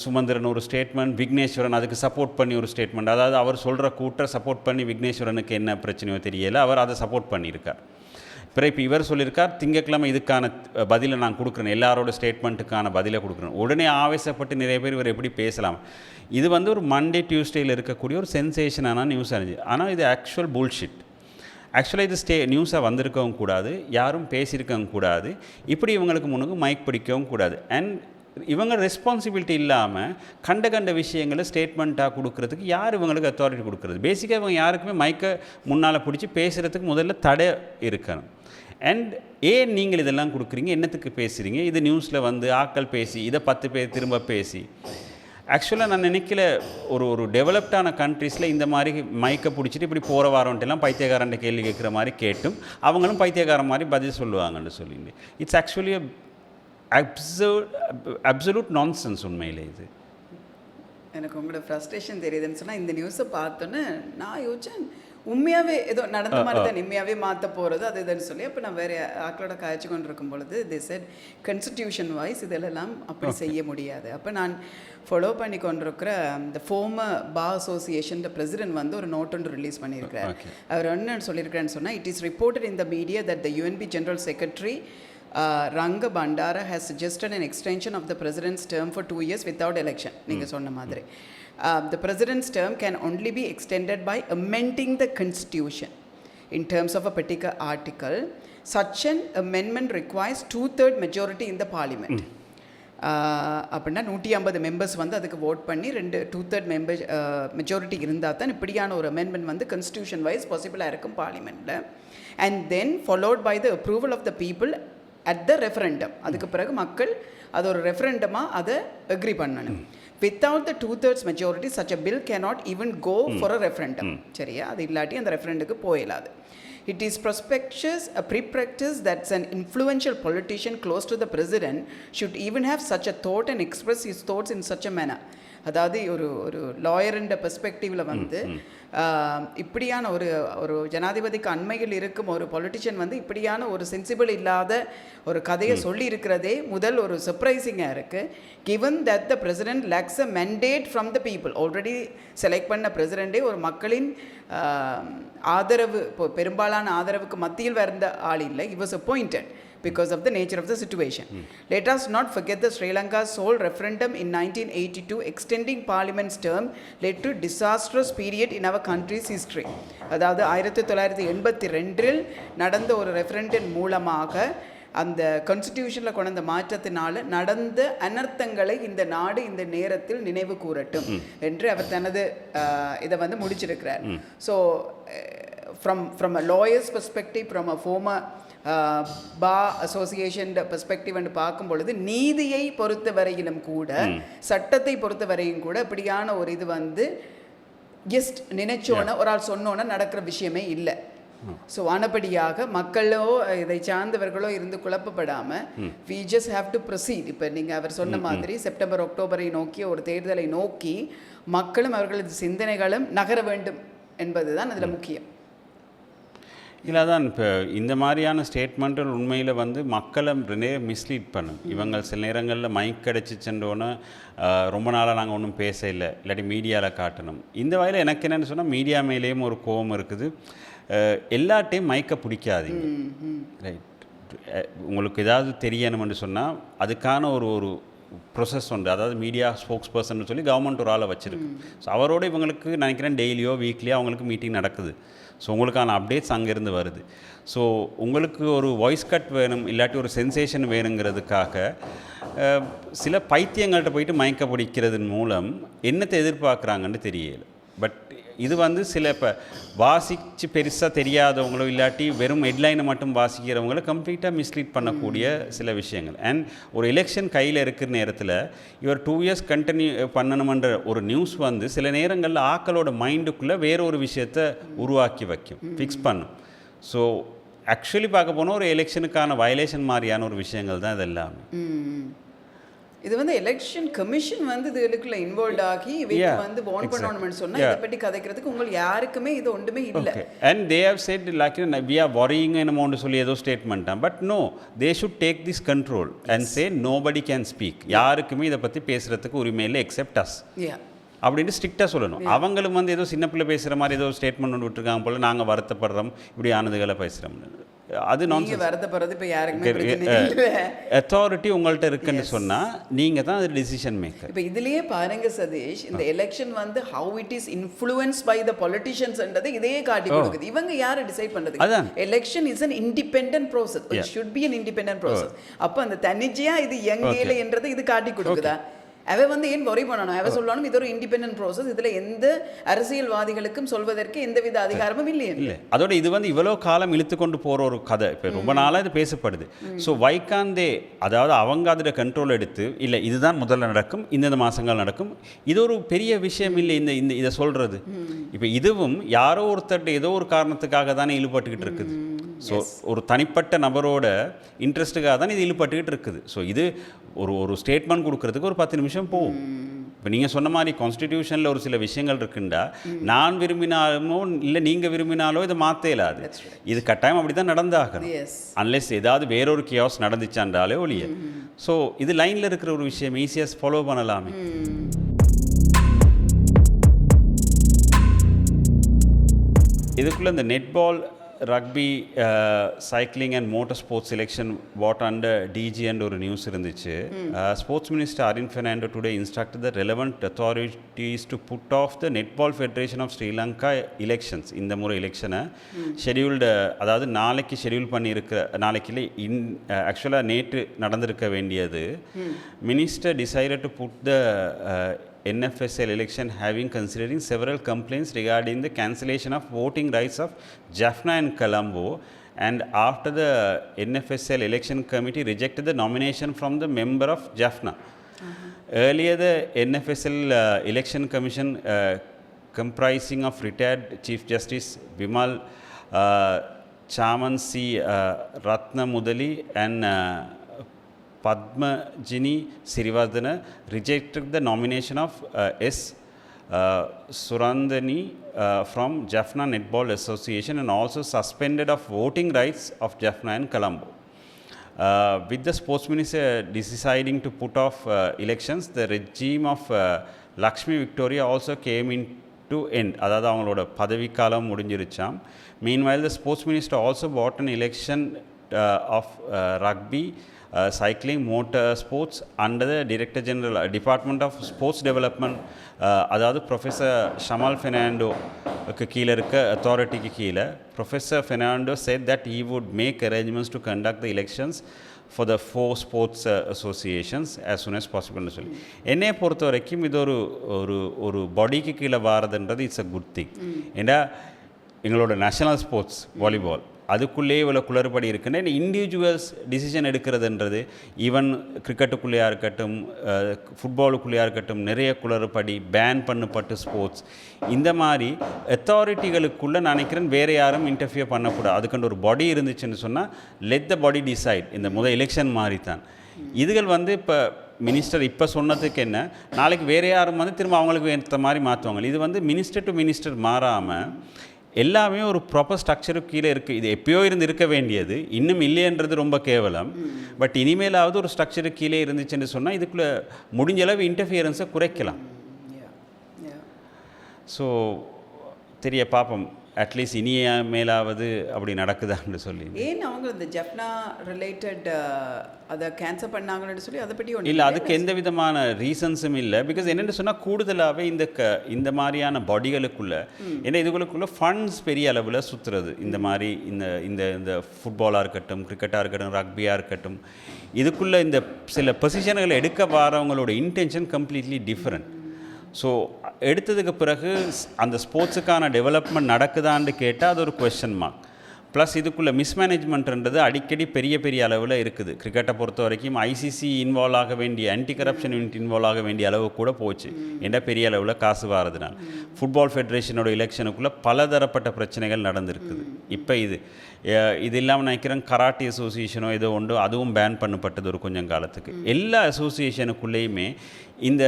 சுமந்திரன் ஒரு ஸ்டேட்மெண்ட், விக்னேஸ்வரன் அதுக்கு சப்போர்ட் பண்ணி ஒரு ஸ்டேட்மெண்ட், அதாவது அவர் சொல்கிற கூட்டரை சப்போர்ட் பண்ணி விக்னேஸ்வரனுக்கு என்ன பிரச்சனையோ தெரியலை, அவர் அதை சப்போர்ட் பண்ணியிருக்கார். பிறகு இப்போ இவர் சொல்லியிருக்கார், திங்கட்கிழமை இதுக்கான பதிலை நான் கொடுக்குறேன், எல்லாரோட ஸ்டேட்மெண்ட்டுக்கான பதிலை கொடுக்குறேன். உடனே ஆவேசப்பட்டு நிறைய பேர் இவர் எப்படி பேசலாம்? இது வந்து ஒரு மண்டே டியூஸ்டேயில் இருக்கக்கூடிய ஒரு சென்சேஷனான நியூஸ் இருந்துச்சு. ஆனால் இது ஆக்சுவல் புல்ஷிட். ஆக்சுவலாக இது நியூஸாக வந்திருக்கவும் கூடாது, யாரும் பேசியிருக்கவும் கூடாது, இப்படி இவங்களுக்கு முன்னுக்கு மைக் பிடிக்கவும் கூடாது. அண்ட் இவங்க ரெஸ்பான்சிபிலிட்டி இல்லாமல் கண்ட விஷயங்களை ஸ்டேட்மெண்ட்டாக கொடுக்குறதுக்கு யார் இவங்களுக்கு அத்தாரிட்டி கொடுக்குறது? பேசிக்காக இவங்க யாருக்குமே மைக்கை முன்னால் பிடிச்சி பேசுகிறதுக்கு முதல்ல தடை இருக்கணும். அண்ட் ஏன் நீங்கள் இதெல்லாம் கொடுக்குறீங்க, என்னத்துக்கு பேசுகிறீங்க? இது நியூஸில் வந்து ஆட்கள் பேசி இதை 10 பேர் திரும்ப பேசி, ஆக்சுவலாக நான் நினைக்கல ஒரு டெவலப்டான கண்ட்ரீஸில் இந்த மாதிரி மைக்கை பிடிச்சிட்டு இப்படி போகிற வாரம்ட்டெல்லாம் பைத்தியக்காரன் கேள்வி கேட்குற மாதிரி கேட்டும் அவங்களும் பைத்தியக்காரன் மாதிரி பதில் சொல்லுவாங்கன்னு சொல்லிட்டு, இட்ஸ் ஆக்சுவலி அப்சல்யூட் நான்சென்ஸ் உண்மையிலே இது. எனக்கு உங்களோட ஃப்ரஸ்ட்ரேஷன் தெரியுதுன்னு சொன்னால் இந்த நியூஸை பார்த்தோன்னே நான் யோசிச்சேன் உண்மையாகவே ஏதோ நடந்த மாதிரி தான் உண்மையாகவே மாற்ற போகிறது அது இதுன்னு சொல்லி அப்போ நான் வேறு ஆக்களோட காய்ச்சி கொண்டு இருக்கும் பொழுது தி செட் கான்ஸ்டிடியூஷன் வைஸ் இதெல்லாம் அப்படி செய்ய முடியாது. அப்போ நான் ஃபாலோ பண்ணி கொண்டிருக்கிற இந்த ஃபோமர் பார் அசோசியேஷன் பிரசிடென்ட் வந்து ஒரு நோட் ஒன்று ரிலீஸ் பண்ணியிருக்கிறார். அவர் என்னன்னு சொல்லியிருக்கிறேன்னு சொன்னால் it is reported in the media that the UNP general secretary Ranga Bandara has suggested an extension of the president's term for 2 years without election. நீங்கள் சொன்ன மாதிரி the president's term can only be extended by amending the constitution in terms of a particular article. Such an amendment requires 2/3 majority in the parliament. அப்படின்னா 150 members வந்து அதுக்கு vote பண்ணி 2/3 member majority இருந்தால் தான் இப்படியான ஒரு அமெண்ட்மெண்ட் வந்து கான்ஸ்டியூஷன் வைஸ் பாசிபிளாக இருக்கும் பார்லிமெண்ட்டில். And then followed by the approval of the people at the referendum. அதுக்கு பிறகு மக்கள் அது ஒரு ரெஃபரண்டமாக அதை அக்ரி பண்ணணும். Without the 2/3 majority, such a bill cannot even go for a referendum. சரியா, அது இல்லாட்டி அந்த ரெஃபரண்டுக்கு போயிடாது. It is a pre-practice that an influential politician close to the president should even have such a thought and express his thoughts in such a manner. அதாவது ஒரு லாயருன்ற பெர்ஸ்பெக்டிவில் வந்து இப்படியான ஒரு ஜனாதிபதிக்கு அண்மையில் இருக்கும் ஒரு பொலிட்டிஷியன் வந்து இப்படியான ஒரு சென்சிபிள் இல்லாத ஒரு கதையை சொல்லி இருக்கிறதே முதல் ஒரு சர்ப்ரைசிங்காக இருக்குது. Given that the president lacks a mandate from the people. Already select பண்ண பிரசிடெண்ட்டே ஒரு மக்களின் ஆதரவு பெரும்பாலான ஆதரவுக்கு மத்தியில் வந்த ஆள் இல்லை. He was appointed because of the nature of the situation. Let us not forget the Sri Lanka's sole referendum in 1982 extending parliament's term led to disastrous period in our country's history. அதாவது 1982 நடந்த ஒரு referendum மூலமாக அந்த கான்ஸ்டிடியூஷனில் கொண்ட மாற்றத்தினால நடந்த அனர்த்தங்களை இந்த நாடு இந்த நேரத்தில் நினைவு கூறட்டும் என்று அவர் தனது இதை வந்து முடிச்சிருக்கிறார். So from a lawyer's perspective, from a former bar association perspective என்று பார்க்கும் பொழுது நீதியை பொறுத்த வரையிலும் கூட சட்டத்தை பொறுத்த வரையும் கூட இப்படியான ஒரு இது வந்து ஜஸ்ட் நினைச்சோன்னா ஒரு ஆள் சொன்னோன்னா நடக்கிற விஷயமே இல்லை. ஸோ ஆனபடியாக மக்களோ இதை சார்ந்தவர்களோ இருந்து குழப்பப்படாமல் we just have to proceed. இப்போ நீங்கள் அவர் சொன்ன மாதிரி செப்டம்பர் அக்டோபரை நோக்கி ஒரு தேர்தலை நோக்கி மக்களும் அவர்களது சிந்தனைகளும் நகர வேண்டும் என்பது தான் அதில் முக்கியம். இல்லை தான் இப்போ இந்த மாதிரியான ஸ்டேட்மெண்ட்டுகள் உண்மையில் வந்து மக்களை நிறைய மிஸ்லீட் பண்ணும். இவங்க சில நேரங்களில் மைக் கிடச்சி சென்றோன்னு ரொம்ப நாளாக நாங்கள் ஒன்றும் பேச இல்லை, இல்லாட்டி மீடியாவில் காட்டணும். இந்த வகையில் எனக்கு என்னென்னு சொன்னால் மீடியா மேலேயும் ஒரு கோபம் இருக்குது. எல்லாட்டையும் மைக்கை பிடிக்காதீங்க, ரைட்? உங்களுக்கு ஏதாவது தெரியணும்னு சொன்னால் அதுக்கான ஒரு ப்ரொசஸ் உண்டு. அதாவது மீடியா ஸ்போக்ஸ் பர்சன் சொல்லி கவர்மெண்ட் ஒரு ஆளை வச்சுருக்கு. ஸோ அவரோட இவங்களுக்கு நினைக்கிறேன் டெய்லியோ வீக்லியோ அவங்களுக்கு மீட்டிங் நடக்குது. ஸோ உங்களுக்கான அப்டேட்ஸ் அங்கேருந்து வருது. ஸோ உங்களுக்கு ஒரு வாய்ஸ் கட் வேணும், இல்லாட்டி ஒரு சென்சேஷன் வேணுங்கிறதுக்காக சில பைத்தியங்கள்கிட்ட போயிட்டு மயக்க பிடிக்கிறதன் மூலம் என்னத்தை எதிர்பார்க்குறாங்கன்னு தெரியல. பட் இது வந்து சில இப்போ வாசித்து பெருசாக தெரியாதவங்களோ இல்லாட்டி வெறும் ஹெட்லைனை மட்டும் வாசிக்கிறவங்கள கம்ப்ளீட்டாக மிஸ்லீட் பண்ணக்கூடிய சில விஷயங்கள். அண்ட் ஒரு எலெக்ஷன் கையில் இருக்கிற நேரத்தில் இவர் 2 years கண்டினியூ பண்ணணுமன்ற ஒரு நியூஸ் வந்து சில நேரங்களில் ஆக்களோட மைண்டுக்குள்ளே வேற ஒரு விஷயத்தை உருவாக்கி வைக்கும், ஃபிக்ஸ் பண்ணும். ஸோ ஆக்சுவலி பார்க்க போனால் ஒரு எலெக்ஷனுக்கான வயலேஷன் மாதிரியான ஒரு விஷயங்கள் தான் இது எல்லாமே. இது வந்து எலெக்ஷன் கமிஷன் வந்து இதுக்குள்ள இன்வால்வ் ஆகி இவங்க வந்து வார்ன் பண்ணணும்னு சொன்னா இதை பற்றி கதைக்கிறதுக்கு உங்களுக்கு யாருக்குமே இது ஒன்றுமே இல்லை. And they have said like we are worrying in amount சொல்லி ஏதோ statement. But no, they should take this control and say nobody can speak. யாருக்குமே இதை பற்றி பேசுறதுக்கு உரிமை இல்லை எக்ஸெப்ட் us அப்படின்னு ஸ்ட்ரிக்டாக சொல்லணும். அவங்களும் வந்து ஏதோ சின்ன பிள்ளை பேசுகிற மாதிரி ஏதோ ஸ்டேட்மெண்ட் ஒன்று விட்டுருக்காங்க போல், நாங்கள் வருத்தப்படுறோம் இப்படி ஆனதுகளை பேசுகிறோம். அது அத்தாரிட்டி உங்கள்கிட்ட இருக்குன்னு சொன்னால் நீங்கள் தான் அது டிசிஷன் மேக்கர். இப்போ இதுலேயே பாருங்க சதீஷ், இந்த எலெக்ஷன் வந்து how it is influence by the பொலிட்டிஷியன்ஸ்ன்றதை இதையே காட்டி கொடுக்குது. இவங்க யாரை டிசைட் பண்ணுறது? அதான் election is an independent process, it should be an independent process. அப்போ அந்த தன்னிச்சையாக இது எங்கேல என்றதை இது காட்டி கொடுக்குதா? அவ வந்து ஏன் வரி பண்ணணும்? அவ சொல்லணும் இது ஒரு இண்டிபெண்டன்ட் ப்ரோசஸ், இதில் எந்த அரசியல்வாதிகளுக்கும் சொல்வதற்கு எந்தவித அதிகாரமும் இல்லை. அதோட இது வந்து இவ்வளோ காலம் இழுத்து கொண்டு போகிற ஒரு கதை இப்போ ரொம்ப நாளாக இது பேசப்படுது. ஸோ வைக்காந்தே அதாவது அவங்க அதில் கண்ட்ரோல் எடுத்து இல்லை இதுதான் முதல்ல நடக்கும், இந்தந்த மாதங்கள் நடக்கும், இது ஒரு பெரிய விஷயம் இல்லை இந்த இதை சொல்கிறது. இப்போ இதுவும் யாரோ ஒருத்தர் ஏதோ ஒரு காரணத்துக்காக தானே ஈடுபட்டுக்கிட்டு இருக்குது. ஸோ ஒரு தனிப்பட்ட நபரோட இன்ட்ரெஸ்ட்டுக்காக தான் இது ஈடுபட்டுக்கிட்டு இருக்குது. ஸோ இது ஒரு ஸ்டேட்மெண்ட் கொடுக்கறதுக்கு ஒரு 10 நிமிஷம் போகும். இப்போ நீங்கள் சொன்ன மாதிரி கான்ஸ்டிடியூஷனில் ஒரு சில விஷயங்கள் இருக்குண்டா நான் விரும்பினாலுமோ இல்லை நீங்கள் விரும்பினாலோ இதை மாற்ற இயலாது. இது கட்டாயம் அப்படி தான் நடந்தாகணும். அன்லெஸ் ஏதாவது வேறொரு கியாஸ் நடந்துச்சாண்டாலே ஒழிய. ஸோ இது லைனில் இருக்கிற ஒரு விஷயம் ஈஸியாக ஃபாலோ பண்ணலாமே. இதுக்குள்ளே இந்த netball rugby cycling and motor sports selection what under TG and ஒரு நியூஸ் இருந்துச்சு. Sports minister Harin Fernando today instructed the relevant authorities to put off the netball federation of Sri Lanka elections. இந்த முறை எலெக்ஷனை ஷெடியூல்டு, அதாவது நாளைக்கு ஷெடியூல் பண்ணியிருக்கிற, நாளைக்கு ஆக்சுவலாக நேற்று நடந்திருக்க வேண்டியது. Minister decided to put the NFSL election having considering several complaints regarding the cancellation of voting rights of Jaffna and Colombo, and after the NFSL election committee rejected the nomination from the member of Jaffna. Earlier the NFSL election commission comprising of retired Chief Justice Bimal Chaman C. Ratna Mudali and Padmajini Sirivardhana rejected the nomination of S. Surandani from Jaffna Netball Association and also suspended of voting rights of Jaffna and Colombo. With the sports minister deciding to put off elections, the regime of Lakshmi Victoria also came into end. அதாவது அவங்களோட பதவிக்காலம் முடிஞ்சிருச்சாம். Meanwhile, the sports minister also bought an election of rugby, cycling, motor sports under the Director General Department of Sports Development. அதாவது professor Shamaal ஃபெர்னாண்டோக்கு கீழே இருக்க அத்தாரிட்டிக்கு கீழே professor Fernando said that he would make arrangements to conduct the elections for the 4 sports associations as soon as possible னு சொல்லி. என்னையை பொறுத்த வரைக்கும் இது ஒரு பாடிக்கு கீழே வாரதுன்றது இட்ஸ் அ குட் திங். ஏன்னா எங்களோட நேஷனல் ஸ்போர்ட்ஸ் வாலிபால் அதுக்குள்ளே இவ்வளோ குளறுபடி இருக்குன்னா இண்டிவிஜுவல்ஸ் டிசிஷன் எடுக்கிறதுன்றது ஈவன் கிரிக்கெட்டுக்குள்ளேயா இருக்கட்டும் ஃபுட்பாலுக்குள்ளேயா இருக்கட்டும் நிறைய குளறுபடி பேன் பண்ணப்பட்ட ஸ்போர்ட்ஸ் இந்த மாதிரி அத்தாரிட்டிகளுக்குள்ளே நினைக்கிறேன் வேறு யாரும் இன்டர்ஃபியர் பண்ணக்கூடாது. அதுக்குன்னு ஒரு பாடி இருந்துச்சுன்னு சொன்னால் லெட் த பாடி டிசைட். இந்த எலெக்ஷன் மாதிரி தான் இதுகள் இப்போ மினிஸ்டர் இப்போ சொன்னதுக்கு என்ன, நாளைக்கு வேறு யாரும் திரும்ப அவங்களுக்கு ஏற்ற மாதிரி மாற்றுவாங்க. இது மினிஸ்டர் டு மினிஸ்டர் மாறாமல் எல்லாமே ஒரு ப்ராப்பர் ஸ்ட்ரக்சருக்கு கீழே இருக்குது. இது எப்பயோ இருக்க வேண்டியது, இன்னும் இல்லைன்றது ரொம்ப கேவலம். பட் இனிமேலாவது ஒரு ஸ்ட்ரக்சருக்கு கீழே இருந்துச்சுன்னு சொன்னால் இதுக்குள்ளே முடிஞ்ச அளவு இன்டர்ஃபியரன்ஸை குறைக்கலாம். ஸோ தெரிய பார்ப்போம், அட்லீஸ்ட் இனிய மேலாவது அப்படி நடக்குதான்னு சொல்லி. ஏன் அவங்க இந்த ஜப்னா ரிலேட்டட் அதை கேன்சல் பண்ணாங்கன்னு சொல்லி அதை பற்றி இல்லை, அதுக்கு எந்த விதமான ரீசன்ஸும் இல்லை. பிகாஸ் என்னென்னு சொன்னால் கூடுதலாகவே இந்த மாதிரியான பாடிகளுக்குள்ளே ஏன்னா இதுகளுக்குள்ளே ஃபண்ட்ஸ் பெரிய அளவில் சுற்றுறது. இந்த மாதிரி இந்த ஃபுட்பாலாக இருக்கட்டும், கிரிக்கெட்டாக இருக்கட்டும், ரக்பியாக இருக்கட்டும், இதுக்குள்ளே இந்த சில பொசிஷன்களை எடுக்க வரவங்களோட இன்டென்ஷன் கம்ப்ளீட்லி டிஃப்ரெண்ட். ஸோ எடுத்ததுக்கு பிறகு அந்த ஸ்போர்ட்ஸுக்கான டெவலப்மெண்ட் நடக்குதான்னு கேட்டால் அது ஒரு கொஸ்டின் மார்க். ப்ளஸ் இதுக்குள்ளே மிஸ்மேனேஜ்மெண்ட்ன்றது அடிக்கடி பெரிய அளவில் இருக்குது. கிரிக்கெட்டை பொறுத்த வரைக்கும் ஐசிசி இன்வால்வ் ஆக வேண்டிய, ஆன்டி கரப்ஷன் யூனிட் இன்வால்வ் ஆக வேண்டிய அளவு கூட போச்சு, ஏன்னா பெரிய அளவில் காசு வாரதுனால. ஃபுட்பால் ஃபெடரேஷனோட எலெக்ஷனுக்குள்ளே பலதரப்பட்ட பிரச்சனைகள் நடந்திருக்குது. இப்போ இது இல்லாமல் நினைக்கிறேன் கராட்டி அசோசியேஷனோ ஏதோ உண்டு, அதுவும் பேன் பண்ணப்பட்டது ஒரு கொஞ்சம் காலத்துக்கு. எல்லா அசோசியேஷனுக்குள்ளேயுமே இந்த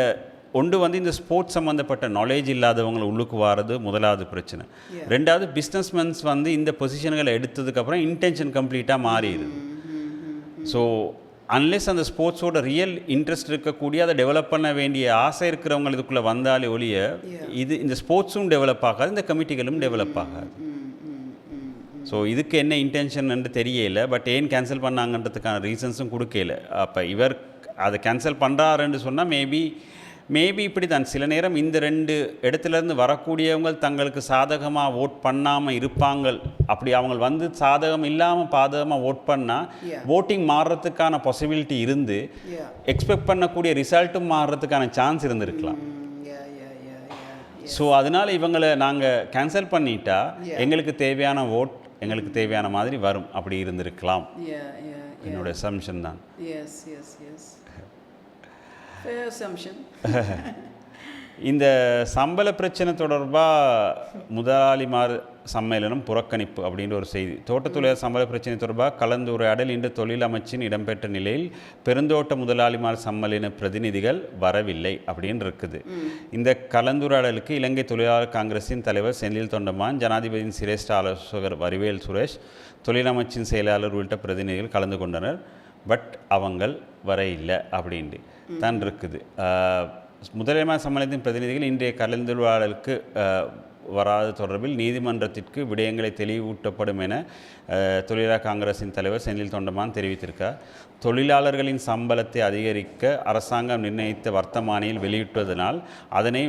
இந்த ஸ்போர்ட்ஸ் சம்மந்தப்பட்ட நாலேஜ் இல்லாதவங்களை உள்ளுக்கு வாரது முதலாவது பிரச்சனை. ரெண்டாவது பிஸ்னஸ்மென்ஸ் இந்த பொசிஷன்களை எடுத்ததுக்கப்புறம் இன்டென்ஷன் கம்ப்ளீட்டாக மாறிடுது. ஸோ அன்லெஸ் அந்த ஸ்போர்ட்ஸோட ரியல் இன்ட்ரெஸ்ட் இருக்கக்கூடிய அதை டெவலப் பண்ண வேண்டிய ஆசை இருக்கிறவங்க இதுக்குள்ளே வந்தாலே ஒழிய இந்த ஸ்போர்ட்ஸும் டெவலப் ஆகாது, இந்த கமிட்டிகளும் டெவலப் ஆகாது. ஸோ இதுக்கு என்ன இன்டென்ஷன் தெரியல. பட் ஏன் கேன்சல் பண்ணாங்கன்றதுக்கான ரீசன்ஸும் கொடுக்கல. அப்போ இவர் அதை கேன்சல் பண்ணுறாருன்னு சொன்னால் மேபி இப்படி தான் சில நேரம் இந்த 2 இடத்துலேருந்து வரக்கூடியவங்க தங்களுக்கு சாதகமாக ஓட் பண்ணாமல் இருப்பாங்க. அப்படி அவங்க சாதகம் இல்லாமல் பாதகமாக ஓட் பண்ணால் ஓட்டிங் மாறுறதுக்கான பாசிபிலிட்டி இருந்து எக்ஸ்பெக்ட் பண்ணக்கூடிய ரிசல்ட்டும் மாறுறதுக்கான சான்ஸ் இருந்திருக்கலாம். ஸோ அதனால் இவங்களை நாங்கள் கேன்சல் பண்ணிட்டா எங்களுக்கு தேவையான ஓட் எங்களுக்கு தேவையான மாதிரி வரும், அப்படி இருந்திருக்கலாம். என்னோட அசம்ஷன் தான். இந்த சம்பள பிரச்சனை தொடர்பாக முதலாளிமார் சம்மேளனம் புறக்கணிப்பு அப்படின்ற ஒரு செய்தி. தோட்டத் தொழிலாளர் சம்பள பிரச்சனை தொடர்பாக கலந்துரையாடல் இன்று தொழில் அமைச்சின் இடம்பெற்ற நிலையில் பெருந்தோட்ட முதலாளிமார் சம்மேளன பிரதிநிதிகள் வரவில்லை அப்படின்னு இருக்குது. இந்த கலந்துரையாடலுக்கு இலங்கை தொழிலாளர் காங்கிரஸின் தலைவர் செந்தில் தொண்டமான், ஜனாதிபதியின் சிரேஷ்ட ஆலோசகர் வடிவேல் சுரேஷ், தொழிலமைச்சின் செயலாளர் உள்ளிட்ட பிரதிநிதிகள் கலந்து கொண்டனர். பட் அவங்கள் வர இல்லை அப்படின்ட்டு தான் இருக்குது. முதலாளிமார் சம்மேளனத்தின் பிரதிநிதிகள் இன்றைய கலந்துரையாடலுக்கு வராது தொடர்பில் நீதிமன்றத்திற்கு விடயங்களை தெளிவூட்டப்படும் என தொழிலாளர் காங்கிரஸின் தலைவர் செந்தில் தொண்டமான் தெரிவித்திருக்கார். தொழிலாளர்களின் சம்பளத்தை அதிகரிக்க அரசாங்கம் நிர்ணயித்த வர்த்தமானியில் வெளியிட்டதனால் அதனை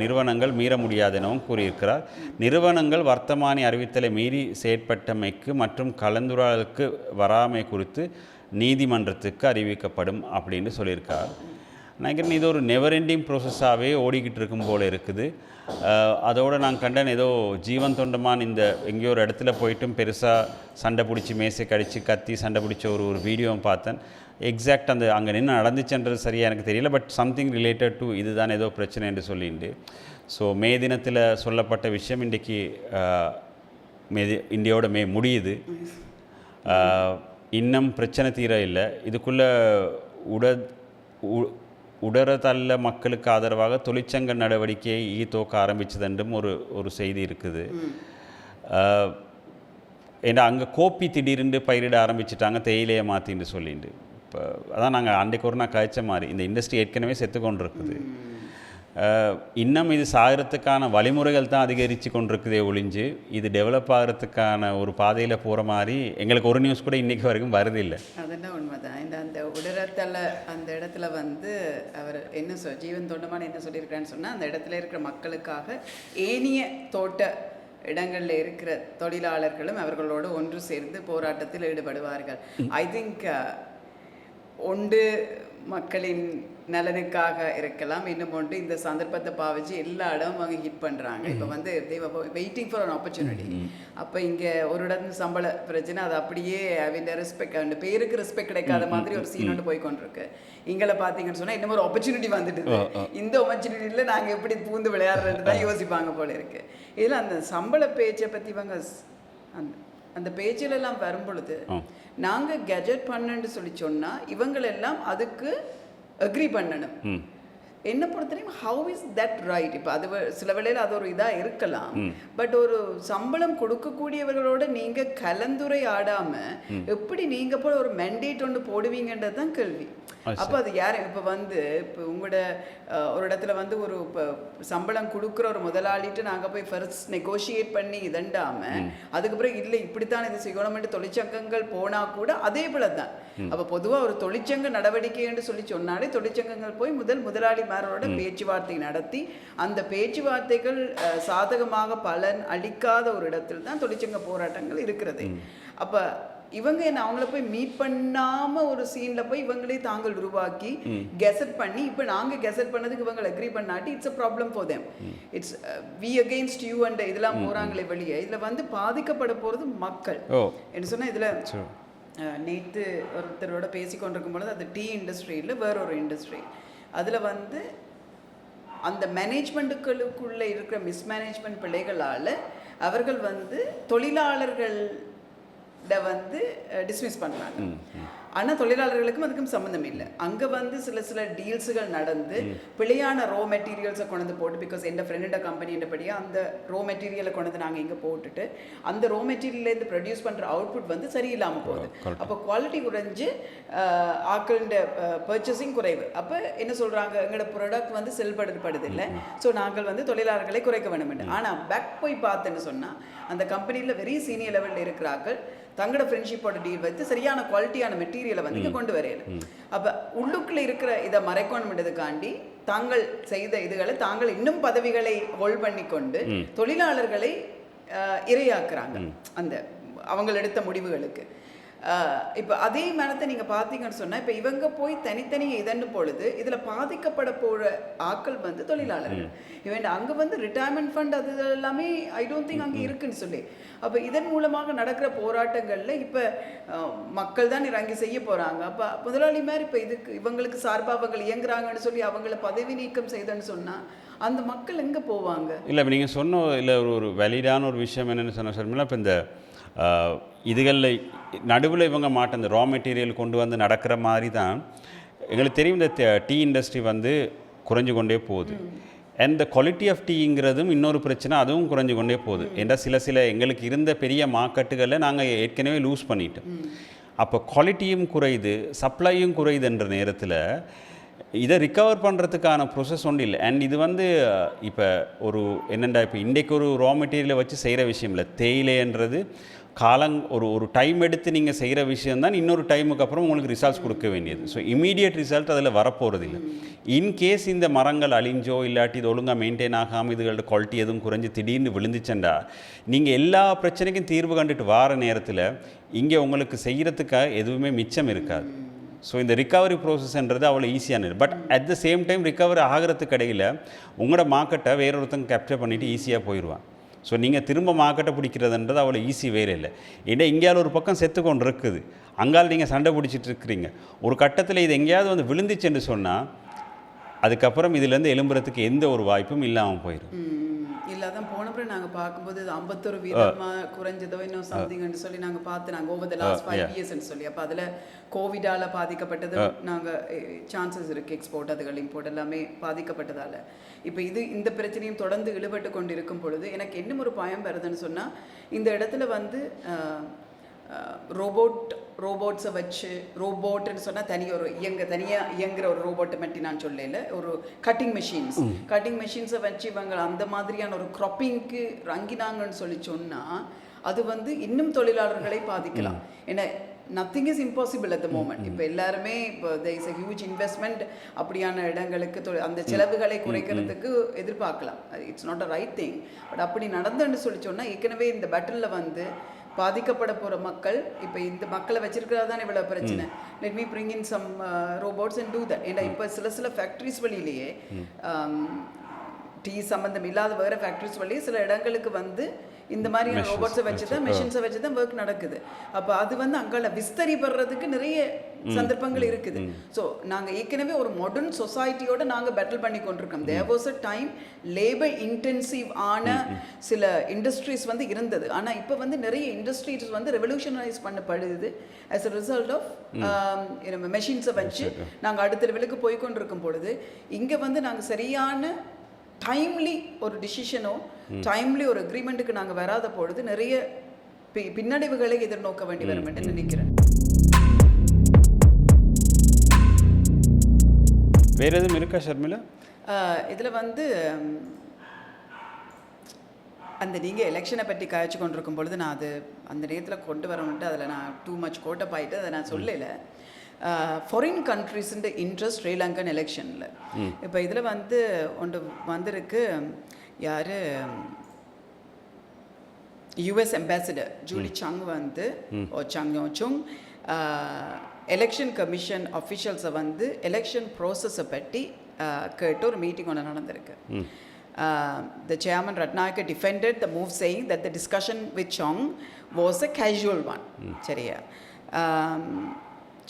நிறுவனங்கள் மீற முடியாது எனவும் கூறியிருக்கிறார். நிறுவனங்கள் வர்த்தமானி அறிவித்தலை மீறி செயற்பட்டமைக்கு மற்றும் கலந்துரையாடலுக்கு வராமை குறித்து நீதிமன்றத்துக்கு அறிவிக்கப்படும் அப்படின்னு சொல்லியிருக்கார். நினைக்கிறேன் இது ஒரு நெவர் எண்டிங் ப்ரோசஸாகவே ஓடிக்கிட்டு இருக்கும் போல் இருக்குது. அதோடு நான் கண்டேன் ஏதோ ஜீவன் தொண்டமான் இந்த எங்கேயோ ஒரு இடத்துல போய்ட்டும் பெருசாக சண்டை பிடிச்சி மேசை கடிச்சு கத்தி சண்டை பிடிச்ச ஒரு வீடியோவை பார்த்தேன். எக்ஸாக்ட் அந்த அங்கே நின்று நடந்துச்சுன்றது சரியாக எனக்கு தெரியல. பட் சம்திங் ரிலேட்டட் டு இதுதான் ஏதோ பிரச்சனை என்று சொல்லிட்டு ஸோ மே தினத்தில் சொல்லப்பட்ட விஷயம் இன்றைக்கி இந்தியாவோட முடியுது. இன்னும் பிரச்சனை தீர இல்லை. இதுக்குள்ளே உடறதள்ள மக்களுக்கு ஆதரவாக தொழிற்சங்க நடவடிக்கையை துவக்க ஆரம்பித்தது என்றும் ஒரு செய்தி இருக்குது. ஏன்னா அங்கே கோப்பி திடீர்னு பயிரிட ஆரம்பிச்சிட்டாங்க தேயிலையை மாற்றின்னு சொல்லிட்டு. இப்போ அதான் நாங்கள் அன்றைக்கு ஒரு நாள் கழிச்ச மாதிரி இந்த இண்டஸ்ட்ரி ஏற்கனவே செத்து கொண்டு இருக்குது. இன்னும் இது சாகிறதுக்கான வழிமுறைகள் தான் அதிகரித்து கொண்டிருக்குதே ஒழிஞ்சு இது டெவலப் ஆகிறதுக்கான ஒரு பாதையில் போகிற மாதிரி எங்களுக்கு ஒரு நியூஸ் கூட இன்றைக்கி வரைக்கும் வருதில்லை. அதெல்லாம் உண்மைதான். அந்த உடறத்தல அந்த இடத்துல அவர் என்ன ஜீவன் தொண்டமான என்ன சொல்லியிருக்கான்னு சொன்னால் அந்த இடத்துல இருக்கிற மக்களுக்காக ஏனைய தோட்ட இடங்களில் இருக்கிற தொழிலாளர்களும் அவர்களோடு ஒன்று சேர்ந்து போராட்டத்தில் ஈடுபடுவார்கள். ஐ திங்க் ஒன்று மக்களின் நலனுக்காக இருக்கலாம், இன்னும் ஒன்று இந்த சந்தர்ப்பத்தை பாவிச்சு எல்லா இடமும் அவங்க ஹிட் பண்ணுறாங்க. இப்போ வெயிட்டிங் ஃபார் அன் ஆப்பர்ச்சுனிட்டி. அப்போ இங்கே ஒரு இடம் சம்பள பிரச்சனை அது அப்படியே அவங்க ரெஸ்பெக்ட் அந்த பேருக்கு ரெஸ்பெக்ட் கிடைக்காத மாதிரி ஒரு சீன் ஒன்று போய் கொண்டிருக்கு. இங்கே பார்த்தீங்கன்னு சொன்னால் இன்னும் ஒரு ஆப்பர்ச்சுனிட்டி வந்துட்டு இந்த ஆப்பர்ச்சுனிட்டியில் நாங்கள் எப்படி பூந்து விளையாடுறது தான் யோசிப்பாங்க போல இருக்கு. இதில் அந்த சம்பள பேச்சை பற்றி இவங்க அந்த பேச்சிலெல்லாம் வரும் பொழுது நாங்கள் கெஜெட் பண்ணணுன்னு சொல்லி சொன்னால் இவங்களெல்லாம் அதுக்கு அக்ரி பண்ணணும். என்ன பொறுத்தவரைக்கும் ஹவு இஸ் தட் ரைட்? இப்போ அது சில வேளையில் அது ஒரு இதாக இருக்கலாம். பட் ஒரு சம்பளம் கொடுக்கக்கூடியவர்களோட நீங்கள் கலந்துரையாடாமல் எப்படி நீங்கள் போல ஒரு மெண்டேட் ஒன்று போடுவீங்கன்றது தான் கேள்வி. அப்போ அது யார் இப்போ இப்போ உங்களோட ஒரு இடத்துல ஒரு சம்பளம் கொடுக்குற ஒரு முதலாளிட்டு நாங்கள் போய் ஃபர்ஸ்ட் நெகோஷியேட் பண்ணி இதண்டாமல் அதுக்கப்புறம் இல்லை இப்படித்தான் இது செய்யணும்னு தொழிற்சங்கங்கள் போனால் கூட அதே போல தான். அப்போ பொதுவாக ஒரு தொழிற்சங்க நடவடிக்கை என்று சொல்லி சொன்னாலே தொழிற்சங்கங்கள் போய் முதலாளிமாரோட பேச்சுவார்த்தை நடத்தி அந்த பேச்சுவார்த்தைகள் சாதகமாக பலன் அளிக்காத ஒரு இடத்தில் தான் தொழிற்சங்க போராட்டங்கள் இருக்கிறது. அப்போ இவங்க என்ன அவங்கள போய் மீட் பண்ணாமல் ஒரு சீனில் போய் இவங்களே தாங்கள் உருவாக்கி கெசட் பண்ணி இப்போ நாங்கள் கெசட் பண்ணதுக்கு இவங்க அக்ரி பண்ணாட்டி it's a problem for them. It's we against you and இதெல்லாம் போகிறாங்களே வெளியே. இதில் பாதிக்கப்பட போகிறது மக்கள். என்ன சொன்னால் இதில் நேற்று ஒருத்தரோட பேசி கொண்டிருக்கும் பொழுது அது டீ இண்டஸ்ட்ரியில் வேற ஒரு இண்டஸ்ட்ரி அதில் அந்த மேனேஜ்மெண்ட்டுகளுக்குள்ளே இருக்கிற மிஸ்மேனேஜ்மெண்ட் பிள்ளைகளால் அவர்கள் தொழிலாளர்கள் டிஸ்மிஸ் பண்ணுறாங்க. ஆனால் தொழிலாளர்களுக்கும் அதுக்கும் சம்மந்தம் இல்லை. அங்கே சில டீல்ஸுகள் நடந்து பிழையான ரோ மெட்டீரியல்ஸை கொண்டு போட்டு பிகாஸ் என் ஃப்ரெண்டோட கம்பெனின்றபடியாக அந்த ரோ மெட்டீரியலை கொண்டு நாங்கள் இங்கே போட்டுட்டு அந்த ரோ மெட்டீரியல்லேருந்து ப்ரொடியூஸ் பண்ணுற அவுட்புட் சரியில்லாமல் போகுது. அப்போ குவாலிட்டி குறைஞ்சு ஆக்களோட பர்ச்சேசிங் குறைவு. அப்போ என்ன சொல்கிறாங்க, எங்களோட ப்ராடக்ட் செயல்படுத்தப்படுதில்லை, ஸோ நாங்கள் தொழிலாளர்களை குறைக்க வேண்டும். ஆனால் பேக் போய் பார்த்தேன்னு சொன்னால் அந்த கம்பெனியில் வெரி சீனியர் லெவலில் இருக்கிறார்கள் தங்களோட ஃப்ரெண்ட்ஷிப்போட டீல் வைத்து சரியான குவாலிட்டியான மெட்டீரியலை இங்கே கொண்டு வரையல. அப்போ உள்ளுக்குள்ளே இருக்கிற இதை மறைக்கணும்ன்றதுக்காண்டி தாங்கள் செய்த இதுகளை தாங்கள் இன்னும் பதவிகளை ஹோல்ட் பண்ணி கொண்டு தொழிலாளர்களை இரையாக்குறாங்க அந்த அவங்க எடுத்த முடிவுகளுக்கு. இப்போ அதே மரத்தை நீங்கள் பார்த்தீங்கன்னு சொன்னால் இப்போ இவங்க போய் தனித்தனி இதன்னு பொழுது இதில் பாதிக்கப்பட போகிற ஆட்கள் வந்து தொழிலாளர்கள். இவன் அங்கே வந்து ரிட்டையர்மெண்ட் ஃபண்ட் அது எல்லாமே ஐ டோன்ட் திங்க் அங்கே இருக்குன்னு சொல்லி. அப்போ இதன் மூலமாக நடக்கிற போராட்டங்களில் இப்போ மக்கள் தான் இறங்கி செய்ய போகிறாங்க. அப்போ முதலாளி மாதிரி இப்போ இதுக்கு இவங்களுக்கு சார்பாக அவங்க இயங்குறாங்கன்னு சொல்லி அவங்கள பதவி நீக்கம் செய்தன்னு சொன்னால் அந்த மக்கள் எங்கே போவாங்க? இல்லை இப்போ நீங்கள் சொன்ன இல்லை ஒரு வேலிடான ஒரு விஷயம் என்னென்னு சொன்ன சொல்லுங்களா, இப்போ இந்த இதுகளில் நடுவில் இவங்க மாட்ட இந்த ரா மெட்டீரியல் கொண்டு வந்து நடக்கிற மாதிரி தான் எங்களுக்கு தெரியும். இந்த டீ இண்டஸ்ட்ரி வந்து குறைஞ்சு கொண்டே போகுது. அண்ட் த குவாலிட்டி ஆஃப் டீங்கிறதும் இன்னொரு பிரச்சனை, அதுவும் குறைஞ்சு கொண்டே போகுது. ஏன்னா சில எங்களுக்கு இருந்த பெரிய மார்க்கெட்டுகளை நாங்கள் ஏற்கனவே லூஸ் பண்ணிட்டோம். அப்போ குவாலிட்டியும் குறையுது, சப்ளையும் குறையுதுன்ற நேரத்தில் இதை ரிகவர் பண்ணுறதுக்கான ப்ரொசஸ் ஒன்றும் இல்லை. அண்ட் இது வந்து இப்போ ஒரு என்னென்னா இப்போ இன்றைக்கு ஒரு ரா மெட்டீரியலை வச்சு செய்கிற விஷயம் இல்லை. தேயிலைன்றது ஒரு டைம் எடுத்து நீங்கள் செய்கிற விஷயந்தான் இன்னொரு டைமுக்கு அப்புறம் உங்களுக்கு ரிசல்ட்ஸ் கொடுக்க வேண்டியது. ஸோ இமீடியட் ரிசல்ட் அதில் வரப்போகிறது இல்லை. இன்கேஸ் இந்த மரங்கள் அழிஞ்சோ இல்லாட்டி இது ஒழுங்காக மெயின்டைன் ஆகாமல் இதுகளோட குவாலிட்டி எதுவும் குறைஞ்சி திடீர்னு விழுந்துச்சண்டா நீங்கள் எல்லா பிரச்சனைக்கும் தீர்வு கண்டுட்டு வார நேரத்தில் இங்கே உங்களுக்கு செய்கிறதுக்காக எதுவுமே மிச்சம் இருக்காது. ஸோ இந்த ரிகவரி ப்ரோசஸ்ன்றது அவ்வளோ ஈஸியானது. But at the same time recovery ஆகிறதுக்கு இடையில் உங்களோட மார்க்கெட்டை வேறொருத்தங்க கேப்சர் பண்ணிவிட்டு ஈஸியாக போயிடுவான். ஸோ நீங்கள் திரும்ப மார்க்கெட்டை பிடிக்கிறதுன்றது அவ்வளோ ஈஸி வேறு இல்லை. ஏன்னா எங்கேயாவது ஒரு பக்கம் செத்து கொண்டு இருக்குது, அங்கால் நீங்கள் சண்டை பிடிச்சிட்டு இருக்கிறீங்க. ஒரு கட்டத்தில் இது எங்கேயாவது வந்து விழுந்துச்சுன்னு சொன்னால் அதுக்கப்புறம் இதுலேருந்து எழும்புறதுக்கு எந்த ஒரு வாய்ப்பும் இல்லாமல் போயிடும். இல்லாதான் போனப்பறம் நாங்கள் பார்க்கும்போது 51 வீதமாக குறைஞ்சதோ இன்னும் சம்திங்னு சொல்லி நாங்கள் பார்த்து நாங்கள் ஓவர் த லாஸ்ட் 5 இயர்ஸ்ன்னு சொல்லி. அப்போ அதில் கோவிடால் பாதிக்கப்பட்டது நாங்கள் சான்சஸ் இருக்குது. எக்ஸ்போர்ட் அதுகள் இம்போர்ட் எல்லாமே பாதிக்கப்பட்டதால் இப்போ இந்த பிரச்சனையும் தொடர்ந்து இழுபட்டு கொண்டு இருக்கும் பொழுது எனக்கு இன்னும் ஒரு பயம் வருதுன்னு சொன்னால் இந்த இடத்துல வந்து ரோபோட்ஸை வச்சு ரோபோட்டுன்னு சொன்னால் தனியாக இயங்குற ஒரு ரோபோட்டை பற்றி நான் சொல்லல. ஒரு கட்டிங் மெஷின்ஸை வச்சு இவங்க அந்த மாதிரியான ஒரு க்ராப்பிங்க்கு ரங்கினாங்கன்னு சொல்லி சொன்னால் அது வந்து இன்னும் தொழிலாளர்களை பாதிக்கலாம். ஏன்னா nothing is impossible at the moment. இப்போ எல்லாருமே இப்போ there is a huge investment அப்படியான இடங்களுக்கு அந்த செலவுகளை குறைக்கிறதுக்கு எதிர்பார்க்கலாம். It's not a right thing. But அப்படி நடந்துன்னு சொல்லி சொன்னால் ஏற்கனவே இந்த பேட்டிலில் வந்து பாதிக்கப்பட போகிற மக்கள் இப்போ இந்த மக்களை வச்சிருக்கிறதா தான் இவ்வளோ பிரச்சனை. Let me bring in some robots and do that. ஏன்னா இப்போ சில ஃபேக்ட்ரிஸ் வழியிலேயே டீ சம்மந்தம் இல்லாத வேறு ஃபேக்ட்ரிஸ் வழியே சில இடங்களுக்கு வந்து இந்த மாதிரியான ரோபோட்ஸை வச்சு தான் மெஷின்ஸை வச்சு தான் ஒர்க் நடக்குது. அப்போ அது வந்து அங்கே விஸ்தரிப்படுறதுக்கு நிறைய சந்தர்ப்பங்கள் இருக்குது. ஸோ நாங்கள் ஏற்கனவே ஒரு மாடர்ன் சொசைட்டியோட நாங்கள் பேட்டில் பண்ணி கொண்டிருக்கோம். There was a time labour intensive ஆன சில இண்டஸ்ட்ரீஸ் வந்து இருந்தது. ஆனால் இப்போ வந்து நிறைய இண்டஸ்ட்ரீஸ் வந்து ரெவல்யூஷனரைஸ் பண்ணப்படுது ஆஸ் அ ரிசல்ட் ஆஃப் மெஷின்ஸை வச்சு நாங்கள் அடுத்த லெவலுக்கு போய் கொண்டிருக்கும் பொழுது இங்கே வந்து நாங்கள் சரியான டைம்லி ஒரு டிசிஷனோ டைம்லி ஒரு அக்ரிமெண்ட்டுக்கு நாங்கள் வராத பொழுது நிறைய பின்னடைவுகளை எதிர்நோக்க வேண்டி வரும் என்று நினைக்கிறேன். வேறு எதுவும் இருக்கா ஷர்மிளா? இதில் வந்து அந்த நீங்கள் எலெக்ஷனை பற்றி காய்ச்சி கொண்டிருக்கும் பொழுது நான் அது அந்த நேரத்தில் கொண்டு வரணுன்ட்டு அதில் நான் டூ மச் கோட்டப் ஆகிட்டு அதை நான் சொல்லலை. ஃபாரின் கண்ட்ரிஸுன்ற இன்ட்ரெஸ்ட் ஸ்ரீலங்கன் எலெக்ஷனில் இப்போ இதில் வந்து ஒன்று வந்திருக்கு. யார் யூஎஸ் அம்பாசிடர் ஜூலி சங் வந்து சங் எலெக்ஷன் கமிஷன் அஃபிஷியல்ஸை வந்து எலெக்ஷன் ப்ரோசஸை பற்றி கேட்டு ஒரு மீட்டிங் ஒன்று நடந்திருக்கு. The chairman Ratnayake defended the move, saying that the discussion with Chung was a casual one. சரியா?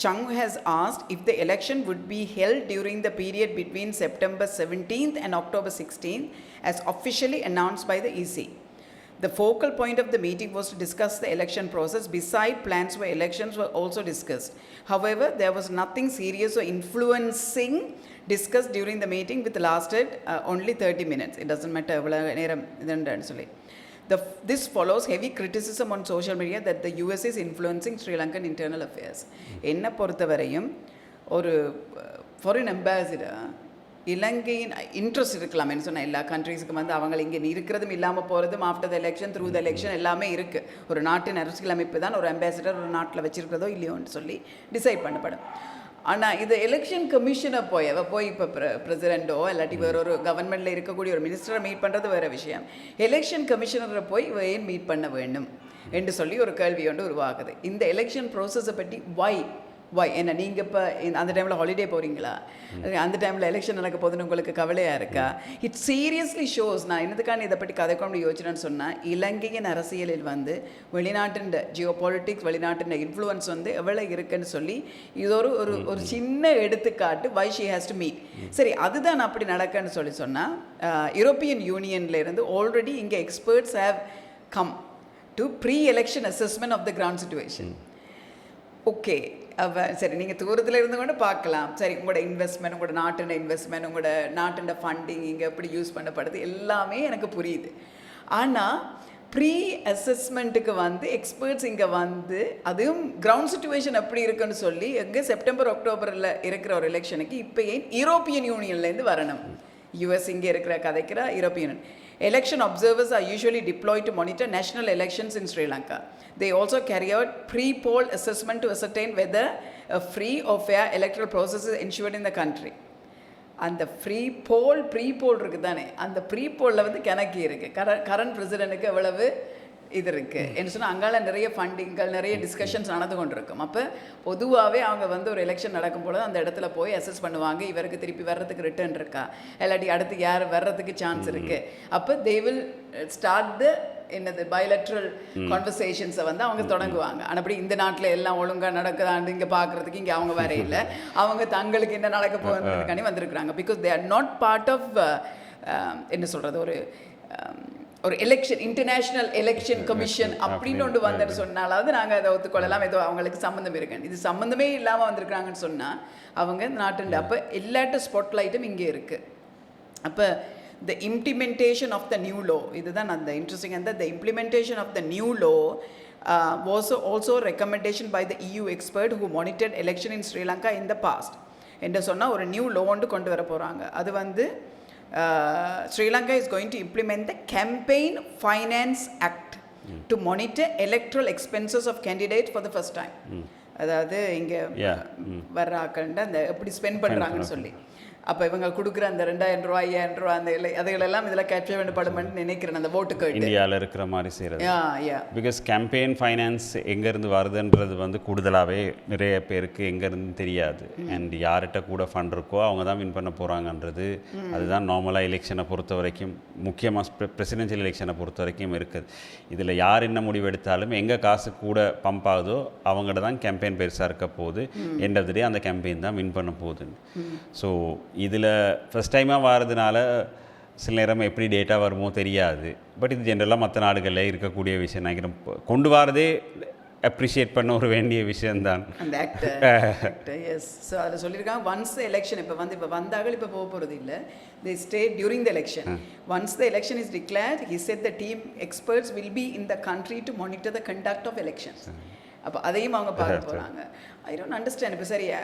Chung has asked if the election would be held during the period between September 17th and October 16th as officially announced by the EC. The focal point of the meeting was to discuss the election process. Beside, plans for elections were also discussed. However, there was nothing serious or influencing discussed during the meeting, which lasted only 30 minutes. It doesn't matter. This follows heavy criticism on social media that the US is influencing Sri Lankan internal affairs. என்ன பொறுத்தவரையும் ஒரு foreign ambassador இலங்கையின் interest இருக்கலாம் என்ன சொன்னால் எல்லா கண்ட்ரீஸுக்கும் வந்து அவங்க இங்கே இருக்கிறதும் இல்லாமல் போகிறதும் after the election through the election எல்லாமே இருக்குது. ஒரு நாட்டின் அரசியல் அமைப்பு தான் ஒரு அம்பாசிடர் ஒரு நாட்டில் வச்சிருக்கிறதோ இல்லையோன்னு சொல்லி டிசைட் பண்ணப்படும். ஆனால் இது எலெக்ஷன் கமிஷனை போய் இப்போ பிரசிடெண்ட்டோ இல்லாட்டி வேற ஒரு கவர்மெண்ட்டில் இருக்கக்கூடிய ஒரு மினிஸ்டரை மீட் பண்ணுறது வேறு விஷயம். எலெக்ஷன் கமிஷனரை போய் ஏன் மீட் பண்ண வேண்டும்? என்று சொல்லி ஒரு கேள்வி ஒன்று உருவாகுது. இந்த எலெக்ஷன் ப்ரோசஸை பற்றி வை என்ன நீங்கள் இப்போ அந்த டைமில் ஹாலிடே போகிறீங்களா, அந்த டைமில் எலெக்ஷன் நடக்க போதுன்னு உங்களுக்கு கவலையாக இருக்கா? It seriously shows. நான் என்னதுக்கான இதை பற்றி கதை கொண்டு யோசிச்சுன்னு சொன்னால், இலங்கையின் அரசியலில் வந்து வெளிநாட்டின் ஜியோ பாலிட்டிக்ஸ், வெளிநாட்டின் இன்ஃப்ளூயன்ஸ் வந்து எவ்வளோ இருக்குன்னு சொல்லி இது ஒரு சின்ன எடுத்துக்காட்டு why she has to meet. சரி, அதுதான் அப்படி நடக்குன்னு சொன்னால் யூரோப்பியன் யூனியன்லேருந்து ஆல்ரெடி இங்கே experts have come to pre election assessment of the ground situation. Okay, சரி, நீங்கள் தூரத்தில் இருந்து கொண்டு பார்க்கலாம். சரி, உங்களோட இன்வெஸ்ட்மெண்ட், உங்களோட நாட்டின் இன்வெஸ்ட்மெண்ட், உங்களோட நாட்டின் ஃபண்டிங் இங்கே எப்படி யூஸ் பண்ணப்படுது எல்லாமே எனக்கு புரியுது. ஆனால் ப்ரீ அசஸ்மெண்ட்டுக்கு வந்து எக்ஸ்பர்ட்ஸ் இங்கே வந்து அதுவும் கிரவுண்ட் சிச்சுவேஷன் எப்படி இருக்குன்னு சொல்லி எங்கே செப்டம்பர் அக்டோபரில் இருக்கிற ஒரு எலெக்ஷனுக்கு இப்போ ஏன் யூரோப்பியன் யூனியன்லேருந்து வரணும்? யூஎஸ் இங்கே இருக்கிற கதைக்கிற European election observers are usually deployed to monitor national elections in Sri Lanka. They also carry out pre-poll assessment to ascertain whether a free or fair electoral process is ensured in the country. அந்த pre-poll இருக்குது தானே, அந்த pre-pollல வந்து கணக்கு இருக்குது. Current பிரசிடென்ட்டுக்கு எவ்வளவு இது இருக்குது என்ன சொன்னால் அங்கால நிறைய ஃபண்டிங்கள், நிறைய டிஸ்கஷன்ஸ் நடந்து கொண்டு இருக்கும். அப்போ பொதுவாகவே அவங்க வந்து ஒரு எலெக்ஷன் நடக்கும்போது அந்த இடத்துல போய் அசஸ் பண்ணுவாங்க, இவருக்கு திருப்பி வர்றதுக்கு ரிட்டர்ன் இருக்கா, இல்லாட்டி அடுத்து யார் வர்றதுக்கு சான்ஸ் இருக்குது. அப்போ தே வில் ஸ்டார்ட் த என்னது பைலட்ரல் கான்வர்சேஷன்ஸை வந்து அவங்க தொடங்குவாங்க. ஆனால் அப்படி இந்த நாட்டில் எல்லாம் ஒழுங்காக நடக்குதான்னு இங்கே பார்க்குறதுக்கு இங்கே அவங்க வேற இல்லை. அவங்க தங்களுக்கு என்ன நடக்க போகிறதுக்காண்டி வந்திருக்கிறாங்க. Because they are not part of என்ன சொல்கிறது ஒரு எலெக்ஷன், இன்டர்நேஷ்னல் எலெக்ஷன் கமிஷன் அப்படின்னு ஒன்று வந்துட்டு சொன்னாலாவது நாங்கள் அதை ஒத்துக்கொள்ளலாம். ஏதோ அவங்களுக்கு சம்மந்தம் இருக்குன்னு. இது சம்மந்தமே இல்லாமல் வந்திருக்கிறாங்கன்னு சொன்னால் அவங்க நாட்டுண்டு. அப்போ எல்லாட்ட ஸ்பாட்லைட்டும் இங்கே இருக்குது. அப்போ the implementation of the new law, இதுதான் அந்த இன்ட்ரெஸ்டிங். அந்த the implementation of the new law was also a recommendation by the EU expert who monitored election in Sri Lanka in the past. என்று சொன்னால் ஒரு நியூ லோ ஒன்று கொண்டு வர போகிறாங்க. அது வந்து Sri Lanka is going to implement the Campaign Finance Act to monitor electoral expenses of candidates for the first time. அதாவது இங்கே வர்றாக்கண்ட அந்த எப்படி ஸ்பெண்ட் பண்ணுறாங்கன்னு சொல்லி. அப்போ இவங்க கொடுக்குற அந்த 2000 ரூபா 5000 ரூபா அந்த அதுகளெல்லாம் இதில் கேப்சர் பண்ணப்படுமென்னு நினைக்கிறேன். அந்த ஓட்டுக்கு இந்தியாவில் இருக்கிற மாதிரி செய்கிறது. பிகாஸ் கேம்பெயின் ஃபைனான்ஸ் எங்கேருந்து வருதுன்றது வந்து கூடுதலாகவே நிறைய பேருக்கு எங்கேருந்து தெரியாது. அண்ட் யார்கிட்ட கூட ஃபண்ட் இருக்கோ அவங்க தான் வின் பண்ண போகிறாங்கன்றது அதுதான் நார்மலாக எலெக்ஷனை பொறுத்த வரைக்கும், முக்கியமாக பிரசிடென்ஷியல் எலெக்ஷனை பொறுத்த வரைக்கும் இருக்குது. இதில் யார் என்ன முடிவு எடுத்தாலும் எங்கே காசு கூட பம்ப் ஆகுதோ அவங்கள்ட்ட தான் கேம்பெயின் பெருசாக இருக்க போகுது. எண்ட் ஆஃப் த டே அந்த கேம்பெயின் தான் வின் பண்ண போகுதுன்னு. ஸோ இதில் ஃபஸ்ட் டைமாக வர்றதுனால சில நேரம் எப்படி டேட்டா வருமோ தெரியாது. பட் இது ஜென்ரலாக மற்ற நாடுகளில் இருக்கக்கூடிய விஷயம் நினைக்கிறேன். கொண்டு வரதே அப்ரிஷியேட் பண்ண ஒரு வேண்டிய விஷயம்தான் அந்த ஆக்டர். எஸ், ஸோ அதில் சொல்லியிருக்காங்க ஒன்ஸ் த எலெக்ஷன் இப்போ வந்தாங்க இப்போ போக போகிறது இல்லை. They stay during the election. Once the election is declared, he said the team experts will be in the country to monitor the conduct of elections. அப்போ அதையும் அவங்க பார்க்க போகிறாங்க. ஐ டோன்ட் அண்டர்ஸ்டாண்ட் இப்போ சரியா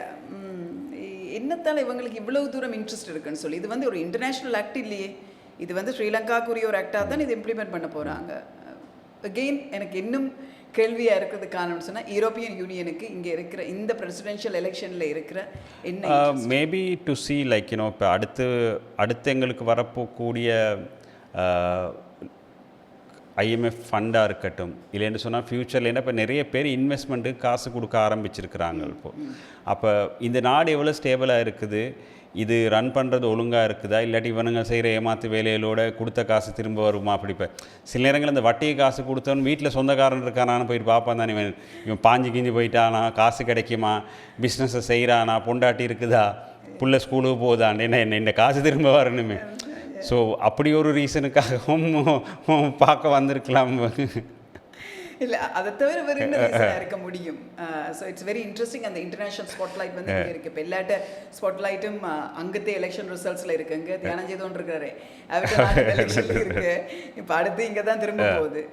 என்னத்தால் இவங்களுக்கு இவ்வளவு தூரம் இன்ட்ரெஸ்ட் இருக்குன்னு சொல்லி. இது வந்து ஒரு இன்டர்நேஷ்னல் ஆக்ட் இல்லையே, இது வந்து ஸ்ரீலங்காக்குரிய ஒரு ஆக்டாக தான் இது இம்ப்ளிமெண்ட் பண்ண போகிறாங்க. அகெயின் எனக்கு இன்னும் கேள்வியாக இருக்கிறது காரணம்னு சொன்னால் யூரோப்பியன் யூனியனுக்கு இங்கே இருக்கிற இந்த பிரசிடென்ஷியல் எலெக்ஷனில் இருக்கிற என்ன maybe to see like you know இப்போ அடுத்து எங்களுக்கு வரப்போக்கூடிய ஐஎம்எஃப் ஃபண்டாக இருக்கட்டும், இல்லைன்னு சொன்னால் ஃப்யூச்சரில் என்ன இப்போ நிறைய பேர் இன்வெஸ்ட்மெண்ட்டுக்கு காசு கொடுக்க ஆரம்பிச்சிருக்கிறாங்க இப்போது. அப்போ இந்த நாடு எவ்வளோ ஸ்டேபிளாக இருக்குது, இது ரன் பண்ணுறது ஒழுங்காக இருக்குதா, இல்லாட்டி இவனுங்க செய்கிற ஏமாத்து வேலைகளோட கொடுத்த காசு திரும்ப வருமா? அப்படி இப்போ சில நேரங்களில் இந்த வட்டியை காசு கொடுத்தவன் வீட்டில் சொந்தக்காரன் இருக்கானான்னு போயிட்டு பார்ப்பான் தானே. இவன் பாஞ்சு கிஞ்சி போயிட்டானா, காசு கிடைக்குமா, பிஸ்னஸை செய்கிறானா, பொண்டாட்டி இருக்குதா, புள்ள ஸ்கூலுக்கு போகுதான்னு என்ன இந்த காசு திரும்ப வரணுமே. ஸோ அப்படி ஒரு ரீசனுக்காகவும் பார்க்க வந்திருக்கலாம். இல்லை, அதை தவிர வேறு என்ன ரீசனாக இருக்க முடியும்? So it's very interesting. அந்த இன்டர்நேஷ்னல் ஸ்பாட்லைட் வந்து இங்கே இருக்குது. இப்போ எல்லாட்ட ஸ்பாட்லைட்டும் அங்கத்தே எலெக்ஷன் ரிசல்ட்ஸில் இருக்குது. இங்கே தியானம் செய்தோன்னு இருக்கிறாரு, அவர்கிட்ட எலெக்ஷன் இருக்குது. இப்போ அடுத்து இங்கே தான் திரும்ப போகுது.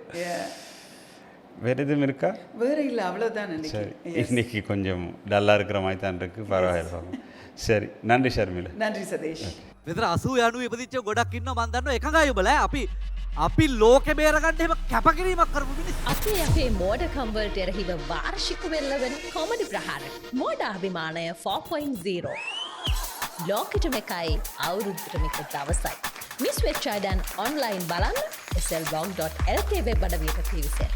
வேறு எதுவும் இருக்கா? வேறு இல்லை, அவ்வளோதான். சரி, இன்னைக்கு கொஞ்சம் டல்லாக இருக்கிற மாதிரி தான் இருக்குது. பரவாயில்ல. சரி, நன்றி ஷர்மிளா. நன்றி சதீஷ். මෙතන 89 ඉපදිච්ච ගොඩක් ඉන්නවා මන් දන්නවා එකඟයි ඔබලා. අපි ලෝකෙ බේරගන්න එහෙම කැපකිරීමක් කරපු මිනිස්සු. අපේ මෝඩකම් වලට එරෙහිව වාර්ෂික වෙල්ලවෙන කොමඩි ප්‍රහාර මෝඩ අභිමානය 4.0 ලෝකෙටම එකයි අවුරුද්දටම එක දවසයි. මිස් වෙච්ච අය දැන් ඔන්ලයින් බලන්න slblog.lk වෙබ් අඩවියට පිවිසෙන්න.